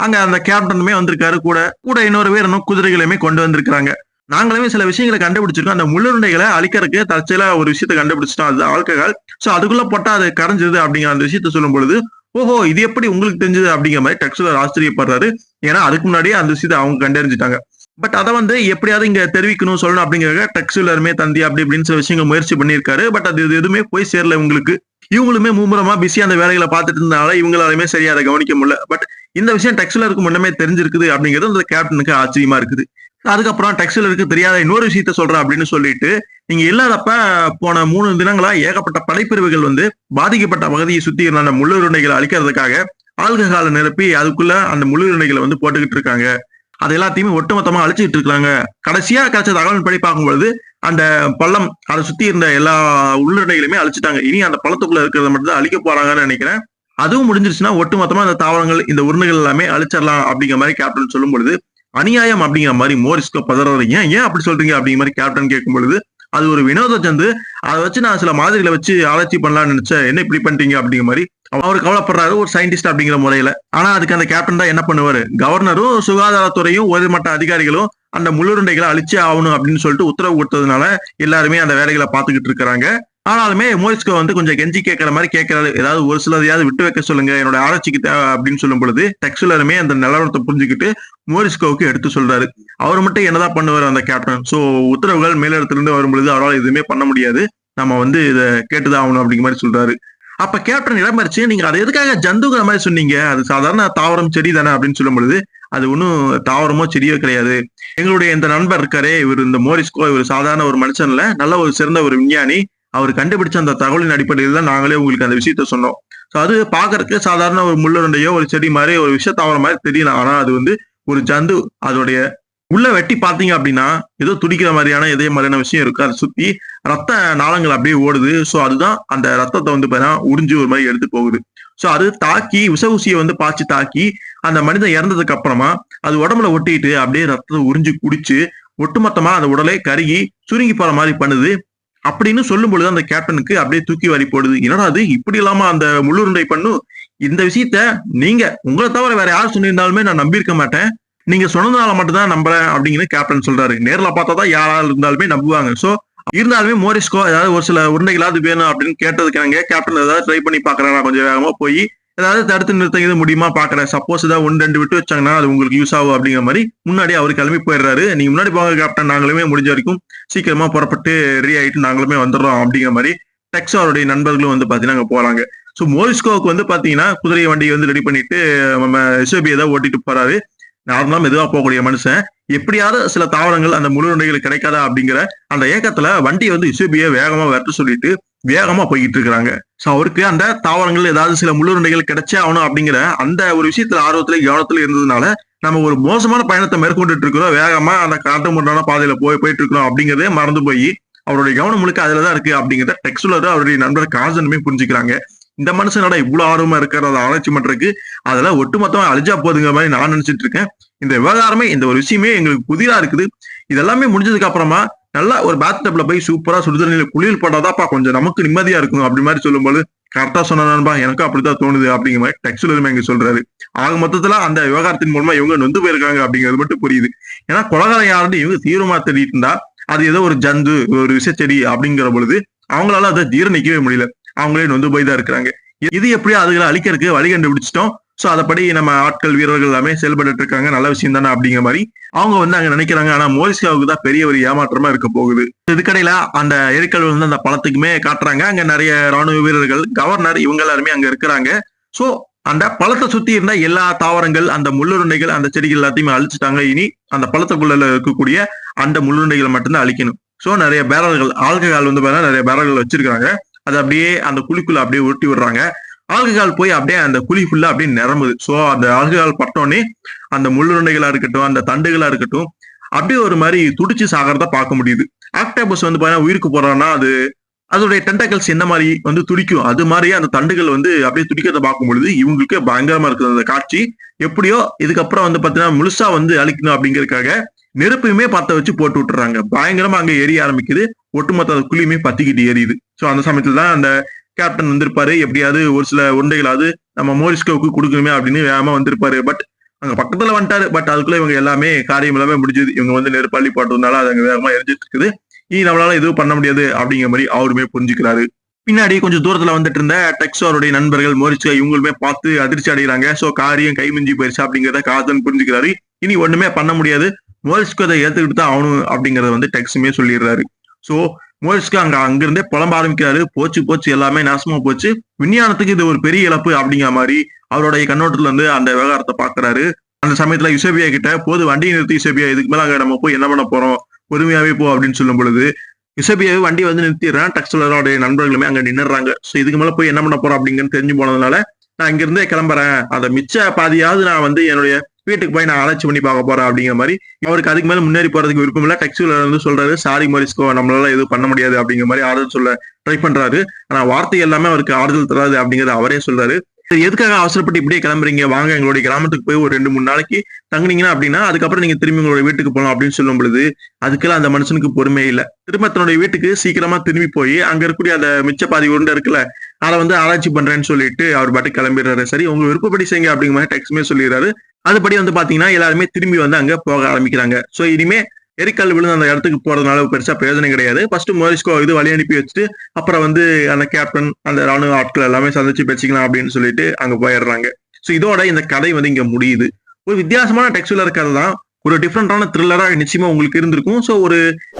அங்க அந்த கேப்டனுமே வந்திருக்காரு, கூட கூட இன்னொரு பேர் இன்னும் குதிரைகளையுமே கொண்டு வந்திருக்காங்க. நாங்களுமே சில விஷயங்களை கண்டுபிடிச்சிருக்கோம், அந்த முள்ளுருண்டைகளை அழிக்கிறதுக்கு தற்செயலா ஒரு விஷயத்தை கண்டுபிடிச்சிட்டோம், அது ஆல்கஹால். சோ அதுக்குள்ள போட்டா அது கரைஞ்சது அப்படிங்கிற அந்த விஷயத்த சொல்லும் பொழுது, ஓஹோ இது எப்படி உங்களுக்கு தெரிஞ்சது அப்படிங்கிற மாதிரி டெக்ஸுலர் ஆச்சரியப்படுறாரு. ஏன்னா அதுக்கு முன்னாடியே அந்த விஷயத்தை அவங்க கண்டறிஞ்சிட்டாங்க. பட் அதை வந்து எப்படியாவது இங்க தெரிவிக்கணும் சொல்லணும் அப்படிங்கிற டெக்ஸுலருமே தந்தி அப்படி இப்படின்னு சில விஷயங்கள் முயற்சி பண்ணியிருக்காரு. பட் அது எதுவுமே போய் சேரல இவங்களுக்கு. இவங்களுமே மும்முரமா பிஸியா அந்த வேலைகளை பார்த்துட்டு இருந்தனால இவங்களாலுமே சரியா அதை கவனிக்க முடியல. பட் இந்த விஷயம் டெக்ஸுலருக்கு முன்னமே தெரிஞ்சிருக்குது அப்படிங்கிறது அந்த கேப்டனுக்கு ஆச்சரியமா இருக்குது. அதுக்கப்புறம் டெக்ஸுலருக்கு தெரியாத இன்னொரு விஷயத்த சொல்றேன் அப்படின்னு சொல்லிட்டு, நீங்க இல்லாதப்ப போன 3 தினங்களா ஏகப்பட்ட படைப்பிரிவுகள் வந்து பாதிக்கப்பட்ட பகுதியை சுத்தி இருந்த அந்த முள்ளுருண்டைகளை அழிக்கிறதுக்காக ஆல்கஹாலை நிரப்பி அதுக்குள்ள அந்த முள்ளுருண்டைகளை வந்து போட்டுக்கிட்டு இருக்காங்க. அது எல்லாத்தையுமே ஒட்டுமொத்தமா அழிச்சுட்டு இருக்காங்க. கடைசியா கிடைச்ச தகவல் படி பார்க்கும்பொழுது அந்த பள்ளம் அதை சுத்தி இருந்த எல்லா உள்ளுடைகளுமே அழிச்சுட்டாங்க. இனி அந்த பள்ளத்துக்குள்ள இருக்கிறத மட்டும் தான் அழிக்க போறாங்கன்னு நினைக்கிறேன். அதுவும் முடிஞ்சிருச்சுன்னா ஒட்டுமொத்தமா அந்த தாவரங்கள் இந்த உருண்டைகள் எல்லாமே அழிச்சிடலாம் அப்படிங்கிற மாதிரி கேப்டன் சொல்லும் பொழுது, அநியாயம் அப்படிங்கிற மாதிரி மோரிஸ்கோ பதறீங்க, ஏன் அப்படி சொல்றீங்க அப்படிங்கிற மாதிரி கேப்டன் கேட்கும் பொழுது, அது ஒரு வினோத ஜந்து, அதை வச்சு நான் சில மாதிரிகளை வச்சு ஆராய்ச்சி பண்ணலாம்னு நினைச்சேன், என்ன இப்படி பண்ணிட்டீங்க அப்படிங்கிற மாதிரி அவரு கவலைப்படுறாரு ஒரு சயின்டிஸ்ட் அப்படிங்கிற முறையில. ஆனா அதுக்கு அந்த கேப்டன் தான் என்ன பண்ணுவாரு, கவர்னரும் சுகாதாரத்துறையும் உயர்மட்ட அதிகாரிகளும் அந்த முள்ளுருண்டைகளை அழிச்சே ஆகணும் அப்படின்னு சொல்லிட்டு உத்தரவு கொடுத்ததுனால எல்லாருமே அந்த வேலைகளை பார்த்துக்கிட்டு இருக்கிறாங்க. ஆனாலுமே மோரிஸ்கோ வந்து கொஞ்சம் கெஞ்சி கேட்கற மாதிரி கேட்கறாரு, ஏதாவது ஒரு சிலதையாவது விட்டு வைக்க சொல்லுங்க, என்னோட ஆராய்ச்சிக்கு தேவை அப்படின்னு சொல்லும் பொழுது டெக்ஸுலருமே அந்த நிலவரத்தை புரிஞ்சுக்கிட்டு மோரிஸ்கோவுக்கு எடுத்து சொல்றாரு. அவர் மட்டும் என்னதான் பண்ணுவார் அந்த கேப்டன். சோ உத்தரவுகள் மேலிடத்திலிருந்து வரும் பொழுது அவரால் எதுவுமே பண்ண முடியாது, நம்ம வந்து இதை கேட்டுதான் ஆகணும் அப்படிங்கிற மாதிரி சொல்றாரு. அப்ப கேப்டன் இடமறிச்சு, நீங்க அதை எதுக்காக ஜந்துங்கிற மாதிரி சொன்னீங்க, அது சாதாரண தாவரம் செடி தானே அப்படின்னு சொல்லும் பொழுது, அது ஒன்னும் தாவரமோ செடியோ கிடையாது, எங்களுடைய இந்த நண்பர் இருக்காரே இவர் இந்த மோரிஸ்கோ, இவர் சாதாரண ஒரு மனுஷன்ல நல்ல ஒரு சிறந்த ஒரு விஞ்ஞானி, அவர் கண்டுபிடிச்ச அந்த தகவலின் அடிப்படையில் தான் நாங்களே உங்களுக்கு அந்த விஷயத்த சொன்னோம். ஸோ அது பாக்குறதுக்கு சாதாரண ஒரு முள்ளுருண்டையோ ஒரு செடி மாதிரி ஒரு விஷ தாவரம் மாதிரி தெரியல, ஆனா அது வந்து ஒரு ஜந்து. அதோடைய உள்ள வெட்டி பாத்தீங்க அப்படின்னா ஏதோ துடிக்கிற மாதிரியான இதே மாதிரியான விஷயம் இருக்கு, அதை சுத்தி ரத்த நாளங்கள் அப்படியே ஓடுது. ஸோ அதுதான் அந்த ரத்தத்தை வந்து உறிஞ்சு ஒரு மாதிரி எடுத்து போகுது. ஸோ அது தாக்கி விஷ ஊசியை வந்து பாய்ச்சி தாக்கி அந்த மனிதன் இறந்ததுக்கு அப்புறமா அது உடம்புல ஒட்டிட்டு அப்படியே ரத்தத்தை உறிஞ்சு குடிச்சு ஒட்டுமொத்தமா அந்த உடலை கருகி சுருங்கி போற மாதிரி பண்ணுது அப்படின்னு சொல்லும் பொழுது அந்த கேப்டனுக்கு அப்படியே தூக்கி வாரி போடுது. என்னடா அது இப்படி இல்லாம அந்த முள்ளுருண்டை பண்ணும், இந்த விஷயத்த நீங்க உங்களை தவிர வேற யார் சொல்லியிருந்தாலுமே நான் நம்பியிருக்க மாட்டேன், நீங்க சொன்னதுனால மட்டும்தான் நம்புறேன் அப்படிங்கிற கேப்டன் சொல்றாரு. நேர்ல பார்த்தா தான் யாரா இருந்தாலுமே நம்புவாங்க. சோ இருந்தாலுமே மோரிஸ்கோ ஏதாவது ஒரு சில உருண்டைகளாவது வேணும் அப்படின்னு கேட்டதுக்கு கேப்டன் ஏதாவது ட்ரை பண்ணி பாக்குறாங்க, கொஞ்சம் வேகமா போய் ஏதாவது தடுத்து நிறுத்த முடியுமா பாக்குறேன், சப்போஸ் ஏதாவது 1-2 விட்டு வச்சாங்கன்னா அது உங்களுக்கு யூஸ் ஆகும் அப்படிங்கிற மாதிரி முன்னாடி அவர் கிளம்பி போயிடுறாரு. நீங்க முன்னாடி போங்க கேப்டன், நாங்களுமே முடிஞ்ச வரைக்கும் சீக்கிரமா புறப்பட்டு ரெடி ஆயிட்டு நாங்களுமே வந்துடுறோம் அப்படிங்கிற மாதிரி டெக்ஸோ அவருடைய நண்பர்களும் வந்து பாத்தீங்கன்னா அங்க போறாங்க. சோ மோரிஸ்கோவுக்கு வந்து பாத்தீங்கன்னா குதிரை வண்டியை வந்து ரெடி பண்ணிட்டு நம்ம எஸ்ஓபியை தான் ஓட்டிட்டு போறாரு. நார்மலா மெதுவா போகக்கூடிய மனுஷன் எப்படியாவது சில தாவரங்கள் அந்த முழு உருண்டைகள் கிடைக்காதா அப்படிங்கிற அந்த ஏக்கத்துல வண்டியை வந்து இசுபியை வேகமா வரட்டு சொல்லிட்டு வேகமா போய்கிட்டு இருக்கிறாங்க. சோ அவருக்கு அந்த தாவரங்கள் ஏதாவது சில முழு உருண்டைகள் கிடைச்சே ஆகணும் அப்படிங்கிற அந்த ஒரு விஷயத்துல ஆர்வத்துல கவனத்துல இருந்ததுனால நம்ம ஒரு மோசமான பயணத்தை மேற்கொண்டுட்டு இருக்கிறோம், வேகமா அந்த காட்டு முன்னான பாதையில போயிட்டு இருக்கிறோம் அப்படிங்கறதே மறந்து போய் அவருடைய கவனம் முழுக்க அதுலதான் இருக்கு அப்படிங்கிறத டெக்ஸுலர் அவருடைய நண்பர் காசனுமே புரிஞ்சுக்கிறாங்க. இந்த மனுஷனோட இவ்வளவு ஆர்வமா இருக்கிறத ஆராய்ச்சி பண்றதுக்கு அதெல்லாம் ஒட்டுமொத்தமா அழிஞ்சா போதுங்கிற மாதிரி நான் நினைச்சிட்டு இருக்கேன். இந்த விவகாரமே இந்த ஒரு விஷயமே எங்களுக்கு புதிதா இருக்குது. இதெல்லாமே முடிஞ்சதுக்கு அப்புறமா நல்லா ஒரு பாத் டப்ல போய் சூப்பரா சுடுதண்ணில குளியல் போட்டாதாப்பா கொஞ்சம் நமக்கு நிம்மதியா இருக்கும் அப்படி மாதிரி சொல்லும்போது கரெக்டா சொன்னா எனக்கும் அப்படித்தான் தோணுது அப்படிங்கிற மாதிரி டெக்ஸுலருமே இங்க சொல்றாரு. ஆக மொத்தத்துல அந்த விவகாரத்தின் மூலமா இவங்க நொந்து போயிருக்காங்க அப்படிங்கிறது மட்டும் புரியுது. ஏன்னா கொலகாரம் யாருன்னு இவங்க தீவிரமா தேடிட்டு இருந்தா அது ஏதோ ஒரு ஜந்து ஒரு விஷச்செடி அப்படிங்கிற பொழுது அவங்களால அதை ஜீரணிக்கவே முடியல, அவங்களே நொந்து போய் தான் இருக்கிறாங்க. இது எப்படியோ அதுகளை அழிக்கிறதுக்கு வழி கண்டுபிடிச்சிட்டோம். சோ அதப்படி நம்ம ஆட்கள் வீரர்கள் எல்லாமே செயல்பட்டு இருக்காங்க, நல்ல விஷயம் தானே அப்படிங்கிற மாதிரி அவங்க வந்து அங்க நினைக்கிறாங்க. ஆனா மோரிஸ்காவுக்கு தான் பெரிய ஒரு ஏமாற்றமா இருக்க போகுது. இதுக்கடையில அந்த எரிக்கல் வந்து அந்த பழத்துக்குமே காட்டுறாங்க. அங்க நிறைய ராணுவ வீரர்கள், கவர்னர் இவங்க எல்லாருமே அங்க இருக்கிறாங்க. சோ அந்த பழத்தை சுத்தி இருந்த எல்லா தாவரங்கள், அந்த முள்ளுருண்டைகள், அந்த செடிகள் எல்லாத்தையுமே அழிச்சுட்டாங்க. இனி அந்த பழத்துக்குள்ள இருக்கக்கூடிய அந்த முள்ளுருண்டைகளை மட்டும்தான் அழிக்கணும். சோ நிறைய பேரல்கள் ஆல்கஹால் வந்து நிறைய பேரல்கள் வச்சிருக்காங்க. அது அப்படியே அந்த குழிக்குள்ள அப்படியே உருட்டி விடுறாங்க. ஆல்கஹால் போய் அப்படியே அந்த குழி ஃபுல்லா அப்படியே நிரம்புது. சோ அந்த ஆல்கஹால் பட்டோன்னே அந்த முள்ளுருண்டைகளா இருக்கட்டும், அந்த தண்டுகளா இருக்கட்டும், அப்படியே ஒரு மாதிரி துடிச்சு சாகிறத பார்க்க முடியுது. ஆக்டோபஸ் வந்து பாத்தீங்கன்னா உயிருக்கு போறான்னா அது அதோடைய டென்டக்கல்ஸ் என்ன மாதிரி வந்து துடிக்கும், அது மாதிரியே அந்த தண்டுகள் வந்து அப்படியே துடிக்கிறத பார்க்கும் பொழுது இவங்களுக்கு பயங்கரமா இருக்குது அந்த காட்சி. எப்படியோ இதுக்கப்புறம் வந்து பாத்தீங்கன்னா முழுசா வந்து அழிக்கணும் அப்படிங்கறதுக்காக நெருப்பையுமே பத்த வச்சு போட்டு விட்டுறாங்க. பயங்கரமா அங்க எரிய ஆரம்பிக்குது, ஒட்டுமொத்த அந்த குழியுமே பத்திக்கிட்டு எரியுது. சோ அந்த சமயத்துல தான் அந்த கேப்டன் வந்திருப்பாரு, எப்படியாவது ஒரு சில உருண்டைகளாவது நம்ம மோரிஸ்கோவுக்கு கொடுக்கணுமே அப்படின்னு வேகமா வந்திருப்பாரு. பட் அங்க பக்கத்துல வந்துட்டாரு. பட் அதுக்குள்ள இவங்க எல்லாமே காரியம் எல்லாமே முடிஞ்சது. இவங்க வந்து நெருப்பள்ளி போட்டதுனால அது அங்க வேகமா எரிஞ்சிட்டு இருக்குது. இனி நம்மளால எதுவும் பண்ண முடியாது அப்படிங்கிற மாதிரி அவருமே புரிஞ்சுக்கிறாரு. பின்னாடி கொஞ்சம் தூரத்துல வந்துட்டு இருந்த டெக்ஸோ அவருடைய நண்பர்கள் மோரிஸ்கோ இவங்களுமே பார்த்து அதிர்ச்சி அடைகிறாங்க. சோ காரியம் கைமிஞ்சி போயிருச்சு அப்படிங்கிறத காதன் புரிஞ்சுக்கிறாரு. இனி ஒண்ணுமே பண்ண முடியாது, மோரிஸ்கோ அதை ஏத்துக்கிட்டு தான் ஆகணும் அப்படிங்கறத வந்து டெக்ஸுமே சொல்லிடுறாரு. சோ மோரிஸ்கோ அங்கிருந்தே புலம்ப ஆரம்பிக்கிறாரு. போச்சு எல்லாமே நாசமா போச்சு, விஞ்ஞானத்துக்கு இது ஒரு பெரிய இழப்பு அப்படிங்கிற மாதிரி அவருடைய கண்ணோட்டத்துல இருந்து அந்த விவகாரத்தை பாக்குறாரு. அந்த சமயத்துல யுசேபியா கிட்ட போது வண்டியை நிறுத்தி யுசேபியா, இதுக்கு மேல அங்க நம்ம போய் என்ன பண்ண போறோம், பொறுமையாவே போ அப்படின்னு சொல்லும் பொழுது யுசேபியாவே வண்டி வந்து நிறுத்திடுறான். டெக்ஸலரோட நண்பர்களுமே அங்க நின்னுறாங்க. சோ இதுக்கு மேல போய் என்ன பண்ண போறோம் அப்படிங்கன்னு தெரிஞ்சு போனதுனால நான் இங்க இருந்தே கிளம்புறேன், அதை மிச்ச பாதியாவது நான் வந்து என்னுடைய வீட்டுக்கு போய் நான் ஆராய்ச்சி பண்ணி பார்க்க போறேன் அப்படிங்கிற மாதிரி அவருக்கு அதுக்கு மேல முன்னேறி போறதுக்கு விருப்பம் இல்ல. டெக்ஸுலர் வந்து சொல்றாரு, சாரி மோரிஸ்கோ, நம்மளால எதுவும் பண்ண முடியாது அப்படிங்கிற மாதிரி ஆறுதல் சொல்ல ட்ரை பண்றாரு. ஆனா வார்த்தை எல்லாமே அவருக்கு ஆறுதல் தராது அப்படிங்கறத அவரே சொல்றாரு. எதுக்காக அவசரப்பட்டு இப்படியே கிளம்புறீங்க, வாங்க எங்களுடைய கிராமத்துக்கு போய் ஒரு 2-3 நாளைக்கு தங்குனீங்கன்னா அப்படின்னா அதுக்கப்புறம் நீங்க திரும்பி உங்களுடைய வீட்டுக்கு போகலாம் அப்படின்னு சொல்லும் பொழுது அதுக்கெல்லாம் அந்த மனுஷனுக்கு பொறுமை இல்லை. திரும்ப தன்னுடைய வீட்டுக்கு சீக்கிரமா திரும்பி போய் அங்க இருக்கக்கூடிய அந்த மிச்ச பாதி உருண்டை இருக்குல்ல அதை வந்து ஆராய்ச்சி பண்றேன்னு சொல்லிட்டு அவர் பாட்டு கிளம்பிடுறாரு. சரி உங்க விருப்பப்படி செய்யுங்க அப்படிங்கிற மாதிரி டெக்ஸுமே சொல்லிடுறாரு. அதுபடி வந்து பாத்தீங்கன்னா எல்லாருமே திரும்பி வந்து அங்க போக ஆரம்பிக்கிறாங்க. சோ இனிமே எரிக்கல் விழுந்து அந்த இடத்துக்கு போறதுனால பெருசா பிரயோஜனம் கிடையாது. ஃபர்ஸ்ட் மோரிஸ்கோ இது வழி அனுப்பி வச்சுட்டு அப்புறம் வந்து அந்த கேப்டன் அந்த ராணுவ ஆட்கள் எல்லாமே சந்திச்சு பேசிக்கலாம் அப்படின்னு சொல்லிட்டு அங்க போயிடுறாங்க. சோ இதோட இந்த கதை வந்து இங்க முடியுது. ஒரு வித்தியாசமான டெக்ஸ்டுலர் கதை தான், ஒரு டிஃப்ரெண்டான த்ரில்லரா நிச்சயமா உங்களுக்கு இருந்திருக்கும். சோ ஒரு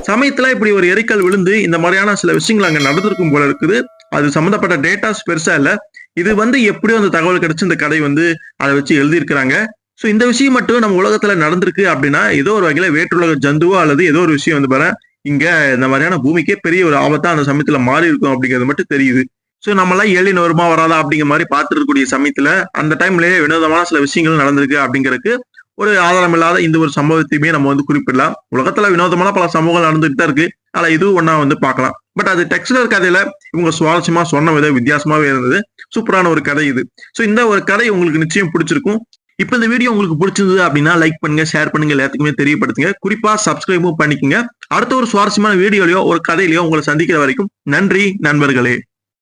சமயத்துல இப்படி ஒரு எரிக்கல் விழுந்து இந்த மாதிரியான சில விஷயங்கள் அங்க நடந்திருக்கும் போல இருக்குது. அது சம்பந்தப்பட்ட டேட்டாஸ் பெருசா இல்ல, இது வந்து எப்படியோ அந்த தகவல் கிடைச்சு இந்த கதை வந்து அதை வச்சு எழுதியிருக்கிறாங்க. சோ இந்த விஷயம் மட்டும் நம்ம உலகத்துல நடந்திருக்கு அப்படின்னா ஏதோ ஒரு வகையில வேற்றுலக ஜந்துவோ அல்லது ஏதோ ஒரு விஷயம் வந்து பாரு இங்க இந்த மாதிரியான பூமிக்கே பெரிய ஒரு ஆபத்தா அந்த சமயத்துல மாறி இருக்கும் அப்படிங்கிறது மட்டும் தெரியுது. சோ நம்மளாம் ஏலியன் வருமா வராதா அப்படிங்கிற மாதிரி பார்த்துட்டு இருக்கக்கூடிய சமயத்துல அந்த டைம்லயே வினோதமான சில விஷயங்கள் நடந்திருக்கு அப்படிங்கிறதுக்கு ஒரு ஆதாரம் இல்லாத இந்த ஒரு சம்பவத்தையுமே நம்ம வந்து குறிப்பிடலாம். உலகத்துல வினோதமான பல சம்பவங்கள் நடந்துட்டு தான் இருக்கு, ஆனா இதுவும் ஒன்னா வந்து பார்க்கலாம். பட் அது டெக்ஸ்டர் கதையில இவங்க சுவாரஸ்யமா சொன்ன விதம் வித்தியாசமாவே இருந்தது. சூப்பரான ஒரு கதை இது. சோ இந்த ஒரு கதை உங்களுக்கு நிச்சயம் பிடிச்சிருக்கும். இப்ப இந்த வீடியோ உங்களுக்கு பிடிச்சிருந்தது அப்படின்னா லைக் பண்ணுங்க, ஷேர் பண்ணுங்க, எல்லாத்துக்குமே தெரியப்படுத்துங்க. குறிப்பா சப்ஸ்கிரைபும் பண்ணிக்கோங்க. அடுத்த ஒரு சுவாரஸ்யமான வீடியோலயோ ஒரு கதையிலயோ உங்களை சந்திக்கிற வரைக்கும் நன்றி நண்பர்களே.